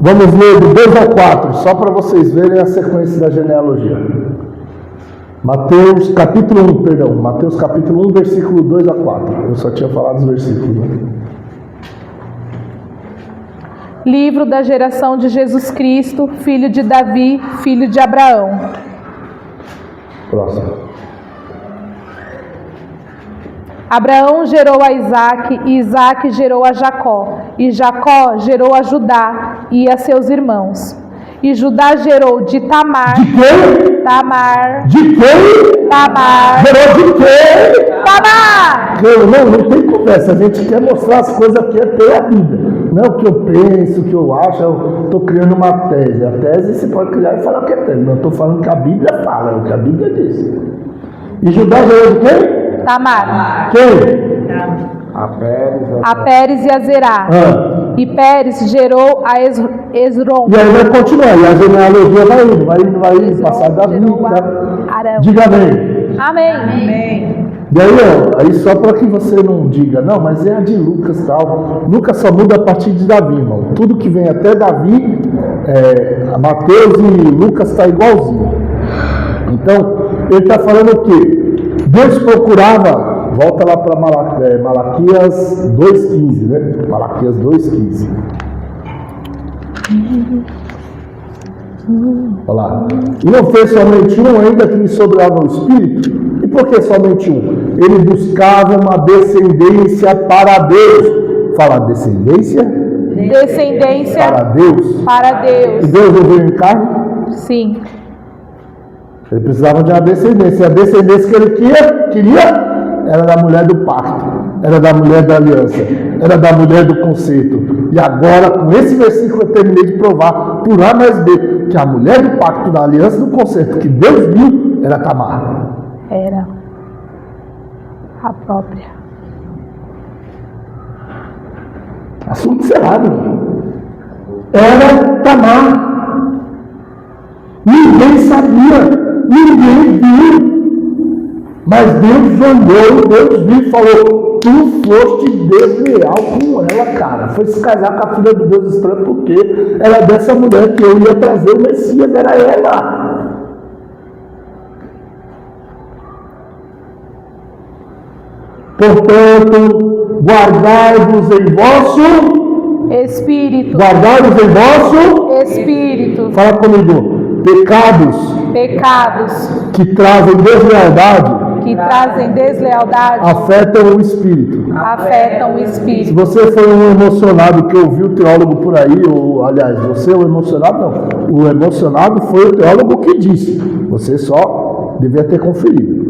Vamos ler do 2 ao 4, só para vocês verem a sequência da genealogia. Mateus capítulo 1, perdão. Mateus capítulo 1, versículo 2 a 4. Eu só tinha falado os versículos. Né? Livro da geração de Jesus Cristo, filho de Davi, filho de Abraão. Próximo. Abraão gerou a Isaque, e Isaque gerou a Jacó, e Jacó gerou a Judá e a seus irmãos. E Judá gerou de Tamar. De quem? Tamar. De quem? Tamar. Gerou de quem? Tamar. Não tem conversa, a gente quer mostrar as coisas aqui até a Bíblia. Não é o que eu penso, o que eu acho, eu estou criando uma tese. A tese você pode criar e falar o que é tese. Não, eu estou falando que a Bíblia fala, é o que a Bíblia diz. E Judá gerou de quem? Tamar. Quem? A Pérez e a Zerá. E Pérez gerou a Esrom. E aí vai continuar, e a genealogia vai indo, passar Davi. Arão. Diga amém. Amém. E aí, aí só para que você não diga, não, mas é a de Lucas e tal. Lucas só muda a partir de Davi, irmão. Tudo que vem até Davi, Mateus e Lucas está igualzinho. Então, ele está falando o quê? Deus procurava, volta lá para Malaquias 2,15, né? Malaquias 2,15. Olha lá. E não fez somente um, ainda que lhe sobrava o Espírito. E por que somente um? Ele buscava uma descendência para Deus. Fala descendência? Descendência Para Deus. para Deus. E Deus não veio em carne? Sim. Ele precisava de uma descendência. E a descendência que ele queria era da mulher do pacto, era da mulher da aliança, era da mulher do concerto. E agora, com esse versículo, eu terminei de provar, por A mais B, que a mulher do pacto, da aliança do concerto, que Deus viu, era Tamar. Era a própria. Assunto encerrado. Era Tamar. Ninguém sabia, ninguém viu. Mas Deus olhou, Deus viu e falou: tu foste desleal com ela, cara. Foi se casar com a filha de Deus estranho, porque ela é dessa mulher que eu ia trazer o Messias, era ela. Portanto, guardai-vos em vosso Espírito. Guardai-vos em vosso Espírito. Fala comigo. Pecados Que trazem deslealdade que trazem deslealdade afetam o espírito. afetam o Se espírito. você foi um emocionado que ouviu o teólogo por aí, ou aliás, você é o emocionado, não. O emocionado foi o teólogo que disse. Você só devia ter conferido.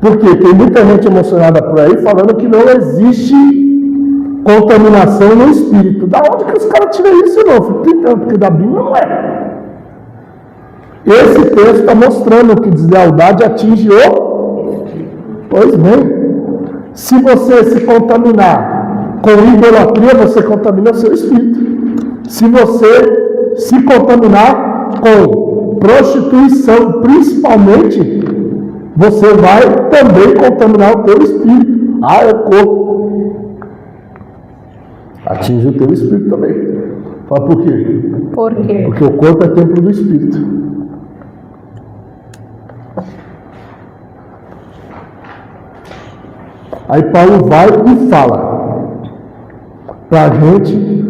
Porque tem muita gente emocionada por aí falando que não existe contaminação no espírito. Da onde que os caras tiram isso, não? Fico tentando, porque da Bíblia não é. Esse texto está mostrando que deslealdade atinge o... Pois bem, se você se contaminar com idolatria, você contamina o seu espírito. Se você se contaminar com prostituição, principalmente, você vai também contaminar o teu espírito. É corpo. Atinge o teu espírito também. Fala por quê? Por quê? Porque o corpo é templo do espírito. Aí Paulo vai e fala para a gente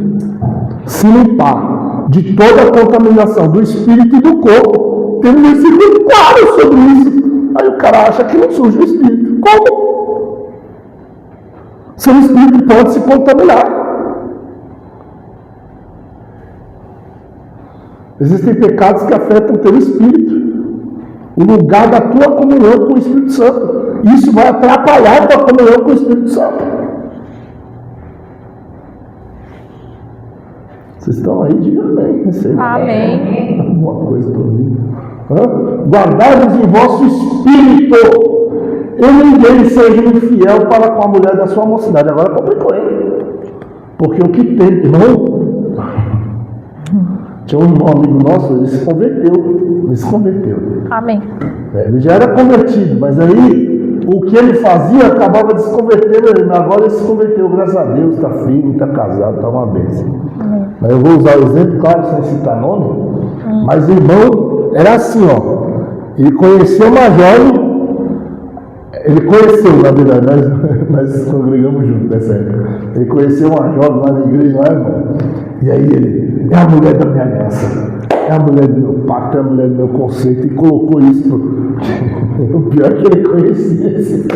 se limpar de toda a contaminação do espírito e do corpo. Tem um versículo claro sobre isso. Aí o cara acha que não surge o espírito. Como? Seu espírito pode se contaminar. Existem pecados que afetam o teu espírito, o lugar da tua comunhão com o Espírito Santo. Isso vai atrapalhar a tua comunhão com o Espírito Santo. Vocês estão aí? Diga amém. Amém. Alguma coisa para mim. Guardai-vos em vosso espírito, e ninguém seja infiel para com a mulher da sua mocidade. Agora complicou, hein? Porque o que tem, irmão. Tinha um amigo nosso, ele se converteu. Amém. Ele já era convertido, mas aí o que ele fazia acabava de se converter. Agora ele se converteu, graças a Deus, está firme, está casado, está uma bênção. Mas eu vou usar o exemplo, claro, sem citar nome. Mas o irmão era assim, ó. Ele conheceu uma jovem. Ele conheceu, na verdade, nós congregamos juntos nessa época. Ele conheceu uma jovem lá na igreja, lá, irmão. E aí ele, é a mulher da minha aliança, é a mulher do meu pacto, é a mulher do meu conceito, e colocou isso. O pior é que ele conhecia esse.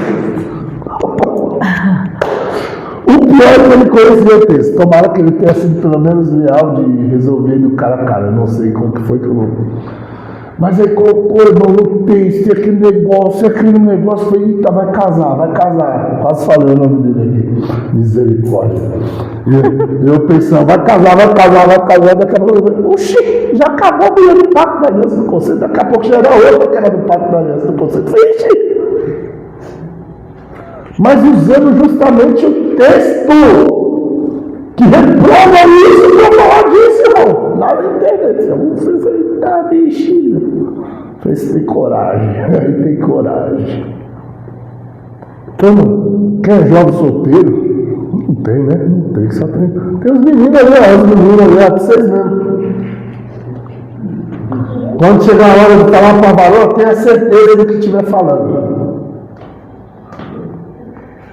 O pior é que ele conhecia o texto. Tomara que ele tenha sido pelo menos leal de resolver ele o cara a cara. Eu não sei como que foi que eu não. Mas aí colocou, irmão, no texto, aquele negócio, falei, eita, vai casar. Quase falei o nome dele aqui, misericórdia. Eu pensando, vai casar, daqui a pouco, oxi, já acabou a briga do Pacto da Aliança do Conceito, daqui a pouco já era outra que era do Pacto da Aliança do Conceito. Ixi! Mas usando justamente o texto que reprova isso, que eu falar disso, irmão. Lá na internet, você falei, tá, bichinho. Falei, você tem coragem, aí tem coragem. Então, quem é jovem solteiro? Não tem, né? Não tem, só tem. Tem os meninos ali, ó, vocês mesmo. Quando chegar a hora de falar com a varona, tenha certeza do que estiver falando.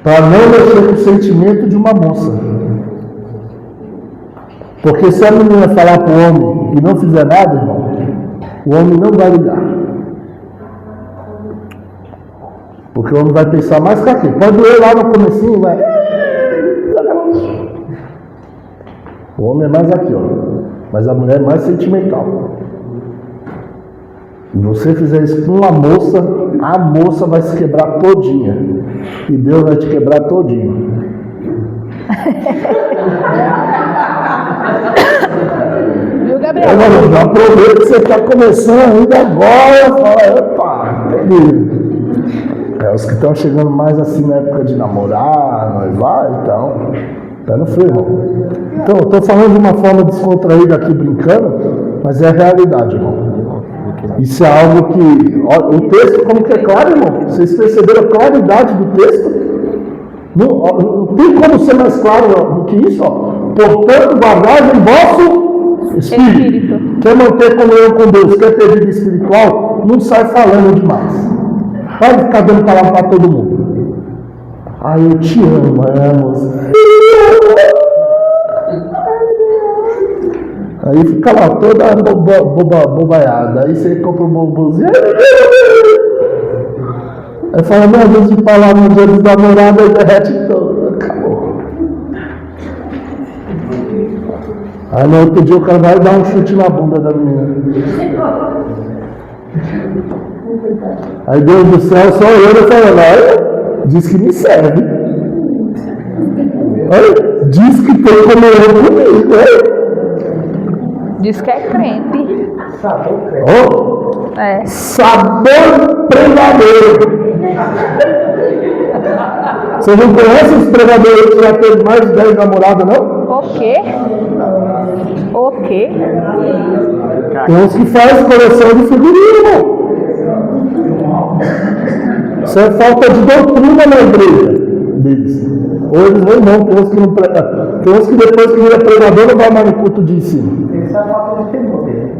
Para não mexer com o sentimento de uma moça. Porque se a menina falar para o homem e não fizer nada, irmão, o homem não vai ligar. Porque o homem vai pensar mais que aqui. Pode doer lá no comecinho, vai. O homem é mais aqui, ó. Mas a mulher é mais sentimental. Se você fizer isso com uma moça, a moça vai se quebrar todinha. E Deus vai te quebrar todinho. Viu, Gabriel? Agora, aproveita que você está começando ainda agora. Fala, opa, entendi. Os que estão chegando mais assim na época de namorar, noivar, então, pé no freio, irmão. Então, eu estou falando de uma forma descontraída aqui, brincando, mas é a realidade, irmão. Isso é algo que, ó, o texto, como que é claro, irmão? Vocês perceberam a claridade do texto? Não tem como ser mais claro do que isso, ó. Portanto, guardai em vosso espírito. Quer manter comunhão com Deus, quer ter vida espiritual, não sai falando demais. Vai ficar dando palavra para todo mundo. Ai, eu te amo, moça. Aí fica lá toda bobaiada. Aí você compra um bombonzinho. Aí fala, meu Deus, de falar no dia dos namorados, aí derrete todo. Acabou. Aí no outro dia o cara vai dar um chute na bunda da menina. Aí Deus do céu só eu falando, olha, diz que me serve. Olha, diz que tem comunhão comigo, olha. Diz que é crente. Oh, É. sabor pregador. Você não conhece os pregadores que já teve mais de 10 namoradas, não? O quê? O quê? Tem uns que fazem coleção de figurinha, irmão. Isso é falta de doutrina na igreja deles. Ou eles não, tem uns que não pregam. Tem uns que depois que vira pregador não vai mais no culto de ensino. Isso é falta de temor dele.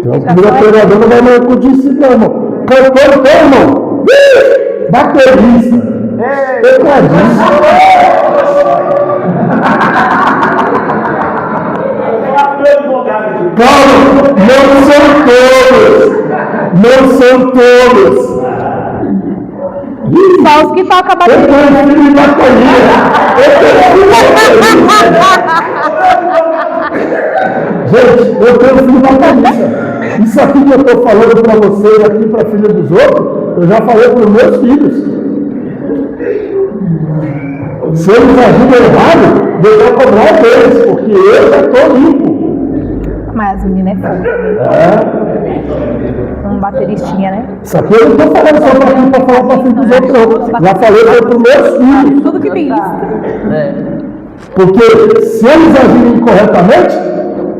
Tem uns que vira pregador não vai mais no culto de ensino, não, irmão. Cantor, irmão. Baterista. Tecladista. Paulo, não são todos. Só os que tocam a bateria. Eu tenho filho de bateria. Gente, eu tenho filho de baterista. Isso aqui que eu estou falando para vocês, aqui para a filha dos outros, eu já falei para os meus filhos. Se eles agirem errado, Deus vai cobrar deles, porque eu já estou limpo. Mas as meninas é foda. Um bateristinha, né? Isso aqui eu não estou falando só para mim, para falar para filho dos outros, não. Já falei para os meus filhos. Tudo que tem isso. Porque se eles agirem incorretamente,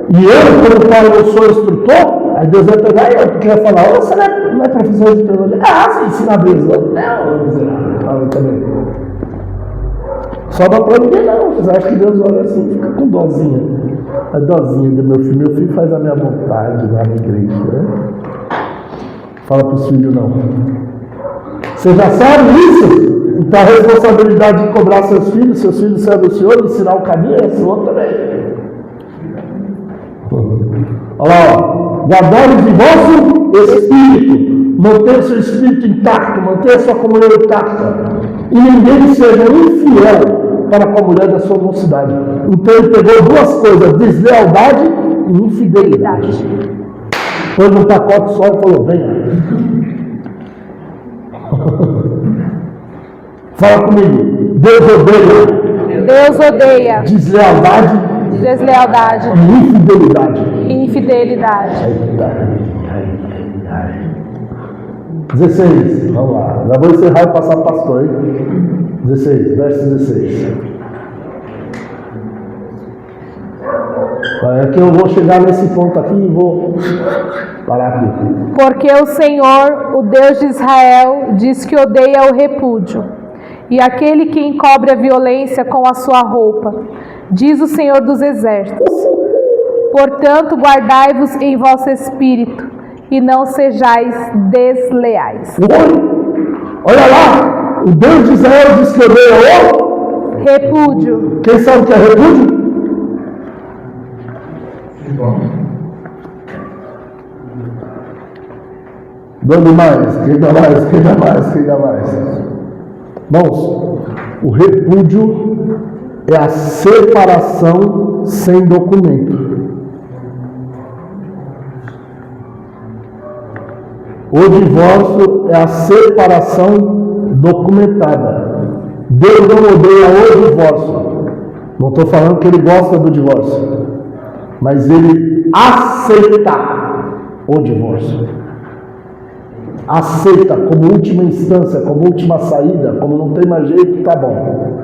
e eu, como pai, eu sou instrutor, aí Deus vai pegar eu, porque vai falar, você não é professor de teologia? Ah, você ensina a Deus. Não, também. Só dá para ninguém não. Vocês acham que Deus olha assim, fica com dozinha. A dozinha do meu filho faz a minha vontade lá na igreja, né? Fala para os filhos não. Você já sabe isso? Então a responsabilidade de cobrar seus filhos servem do Senhor, ensinar o caminho é sua também. Olha lá, ó. Guardai de vosso espírito, manter o seu espírito intacto, manter a sua comunhão intacta, e ninguém seja infiel para com a mulher da sua mocidade. Então ele pegou duas coisas, deslealdade e infidelidade. Pôs num pacote só e falou, venha. Fala comigo. Deus odeia. Deus odeia Deslealdade. deslealdade E infidelidade. e infidelidade. 16, vamos lá. Já vou encerrar e passar para o pastor, hein? 16, verso 16. É que eu vou chegar nesse ponto aqui e vou parar aqui. Porque o Senhor, o Deus de Israel, diz que odeia o repúdio, e aquele que encobre a violência com a sua roupa, diz o Senhor dos Exércitos. Portanto, guardai-vos em vosso espírito, e não sejais desleais. Olha lá, o Deus de Israel diz que odeia o Repúdio. Quem sabe o que é repúdio? Dando mais, quem dá mais, quem dá mais, quem dá mais. Irmãos, o repúdio é a separação sem documento. O divórcio é a separação documentada. Deus não odeia o divórcio. Não estou falando que ele gosta do divórcio, mas ele aceita o divórcio. Aceita como última instância, como última saída, como não tem mais jeito, tá bom.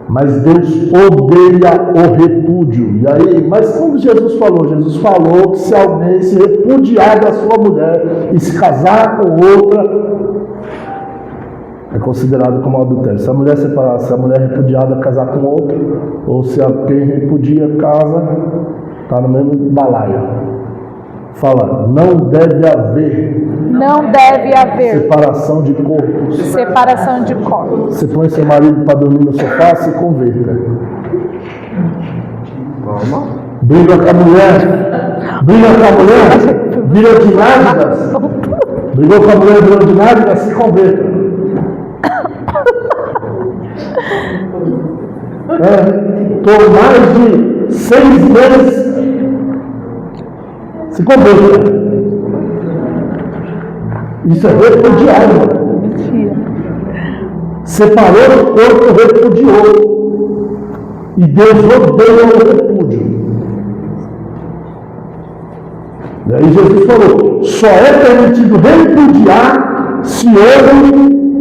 Mas Deus odeia o repúdio. E aí, mas quando Jesus falou que se alguém se repudiar da sua mulher e se casar com outra, é considerado como adultério. Se a mulher separar, se a mulher repudiada casar com outro, ou se quem repudia casa, está no mesmo balaio. Fala, não deve haver separação de corpos. Separação de corpos. Você põe seu marido para dormir no sofá, se converta. Briga com a mulher, vira de nádegas. Brigou com a mulher, virou de nádegas, se converta. Por mais de 6 meses, se converta. Isso é repudiar, irmão. Mentira. Separou o corpo, repudiou. E Deus odeia o repúdio. E aí Jesus falou, só é permitido repudiar se houve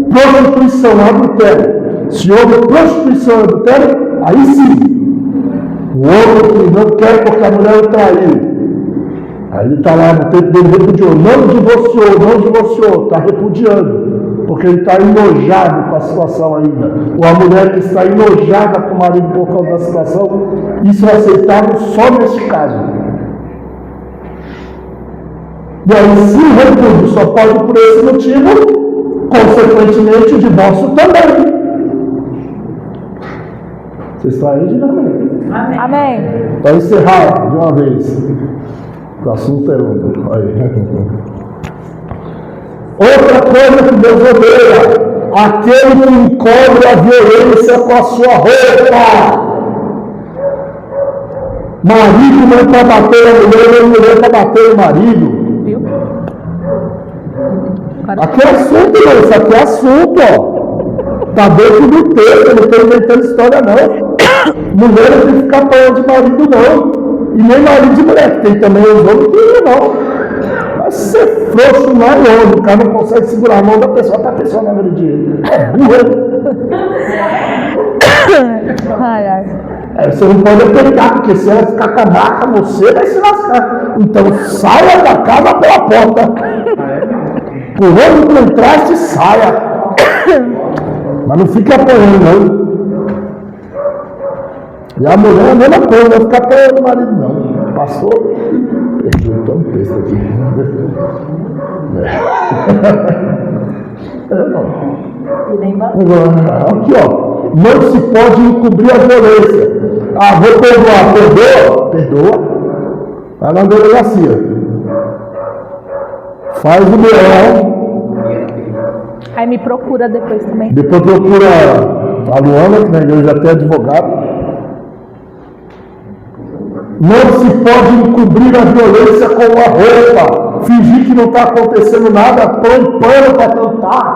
prostituição, adultério. Se houve prostituição, adultério, aí sim. O outro que não quer porque a mulher o traiu. Aí ele está lá no tempo dele, repudiou, não divorciou, está repudiando, porque ele está enojado com a situação ainda. Ou a mulher que está enojada com o marido por causa da situação, isso é aceitável só nesse caso. E aí, se o repúdio só pode por esse motivo, consequentemente o divórcio também. Vocês estão aí? Diga amém. Amém. Para encerrar de uma vez. O assunto é outro. Outra coisa que Deus odeia, aquele que encobre a violência com a sua roupa. Marido não está batendo a mulher, nem mulher está batendo o marido. Viu? Aqui é assunto, não. Isso aqui é assunto, ó. Está dentro do texto, não estou inventando história, não. Mulher não tem que ficar apanhando de marido, não. E nem marido de mulher, tem também os homens que não. Vai ser frouxo lá longe, o cara não consegue segurar a mão da pessoa, tá a pessoa não agredindo ele. É burro. Ai. Você não pode apertar, porque se ela ficar com a marca, você vai se lascar. Então saia da casa pela porta. Pulando para entrar, se saia. Mas não fique apanhando, não. E a mulher é a mesma coisa, não vai ficar apanhando o marido, não. Pastor, perguntou um texto aqui. Aqui, ó. Não se pode encobrir a violência. Ah, vou perdoar. Perdoa. Vai na delegacia. Faz o leão. Aí me procura depois também. Depois procura a Luana, que na igreja já tem advogado. Não se pode encobrir a violência com uma roupa, fingir que não está acontecendo nada, põe pano para cantar.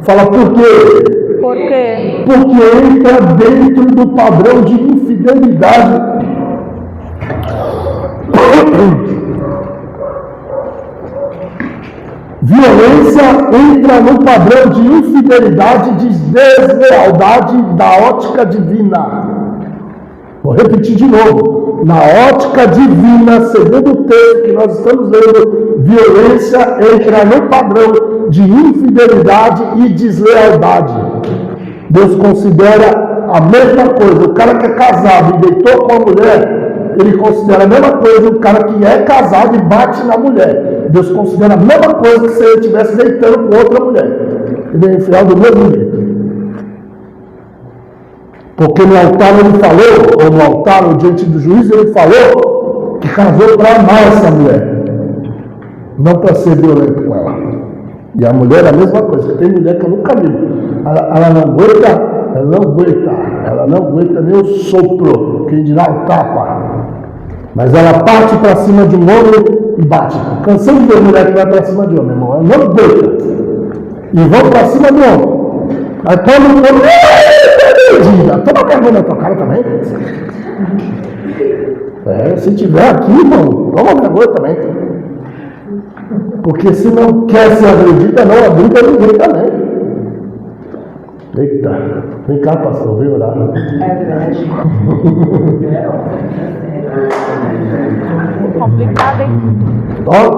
Fala por quê? Por quê? Porque entra dentro do padrão de infidelidade. Violência entra no padrão de infidelidade, de deslealdade da ótica divina. Vou repetir de novo. Na ótica divina, segundo o texto que nós estamos lendo, violência entra no padrão de infidelidade e deslealdade. Deus considera a mesma coisa. O cara que é casado e deitou com a mulher, ele considera a mesma coisa o cara que é casado e bate na mulher. Deus considera a mesma coisa que se ele estivesse deitando com outra mulher. Ele é infiel do mesmo jeito. Porque no altar ele falou, ou no altar, ou diante do juiz, ele falou que casou para amar essa mulher, não para ser violento com ela. E a mulher é a mesma coisa. Tem mulher que eu nunca vi. Ela não aguenta nem o sopro, quem dirá o tapa. Mas ela parte para cima de um homem e bate. Cansei de ver mulher que vai para cima de homem, irmão. Ela não aguenta. E vão para cima do homem. Aí todo mundo, toma vergonha na tua cara também. Se tiver aqui, irmão, toma vergonha também. Porque se não quer ser agredida, não agrida ninguém também. Eita, vem cá, pastor, vem orar. É verdade. Complicado, hein? Ó,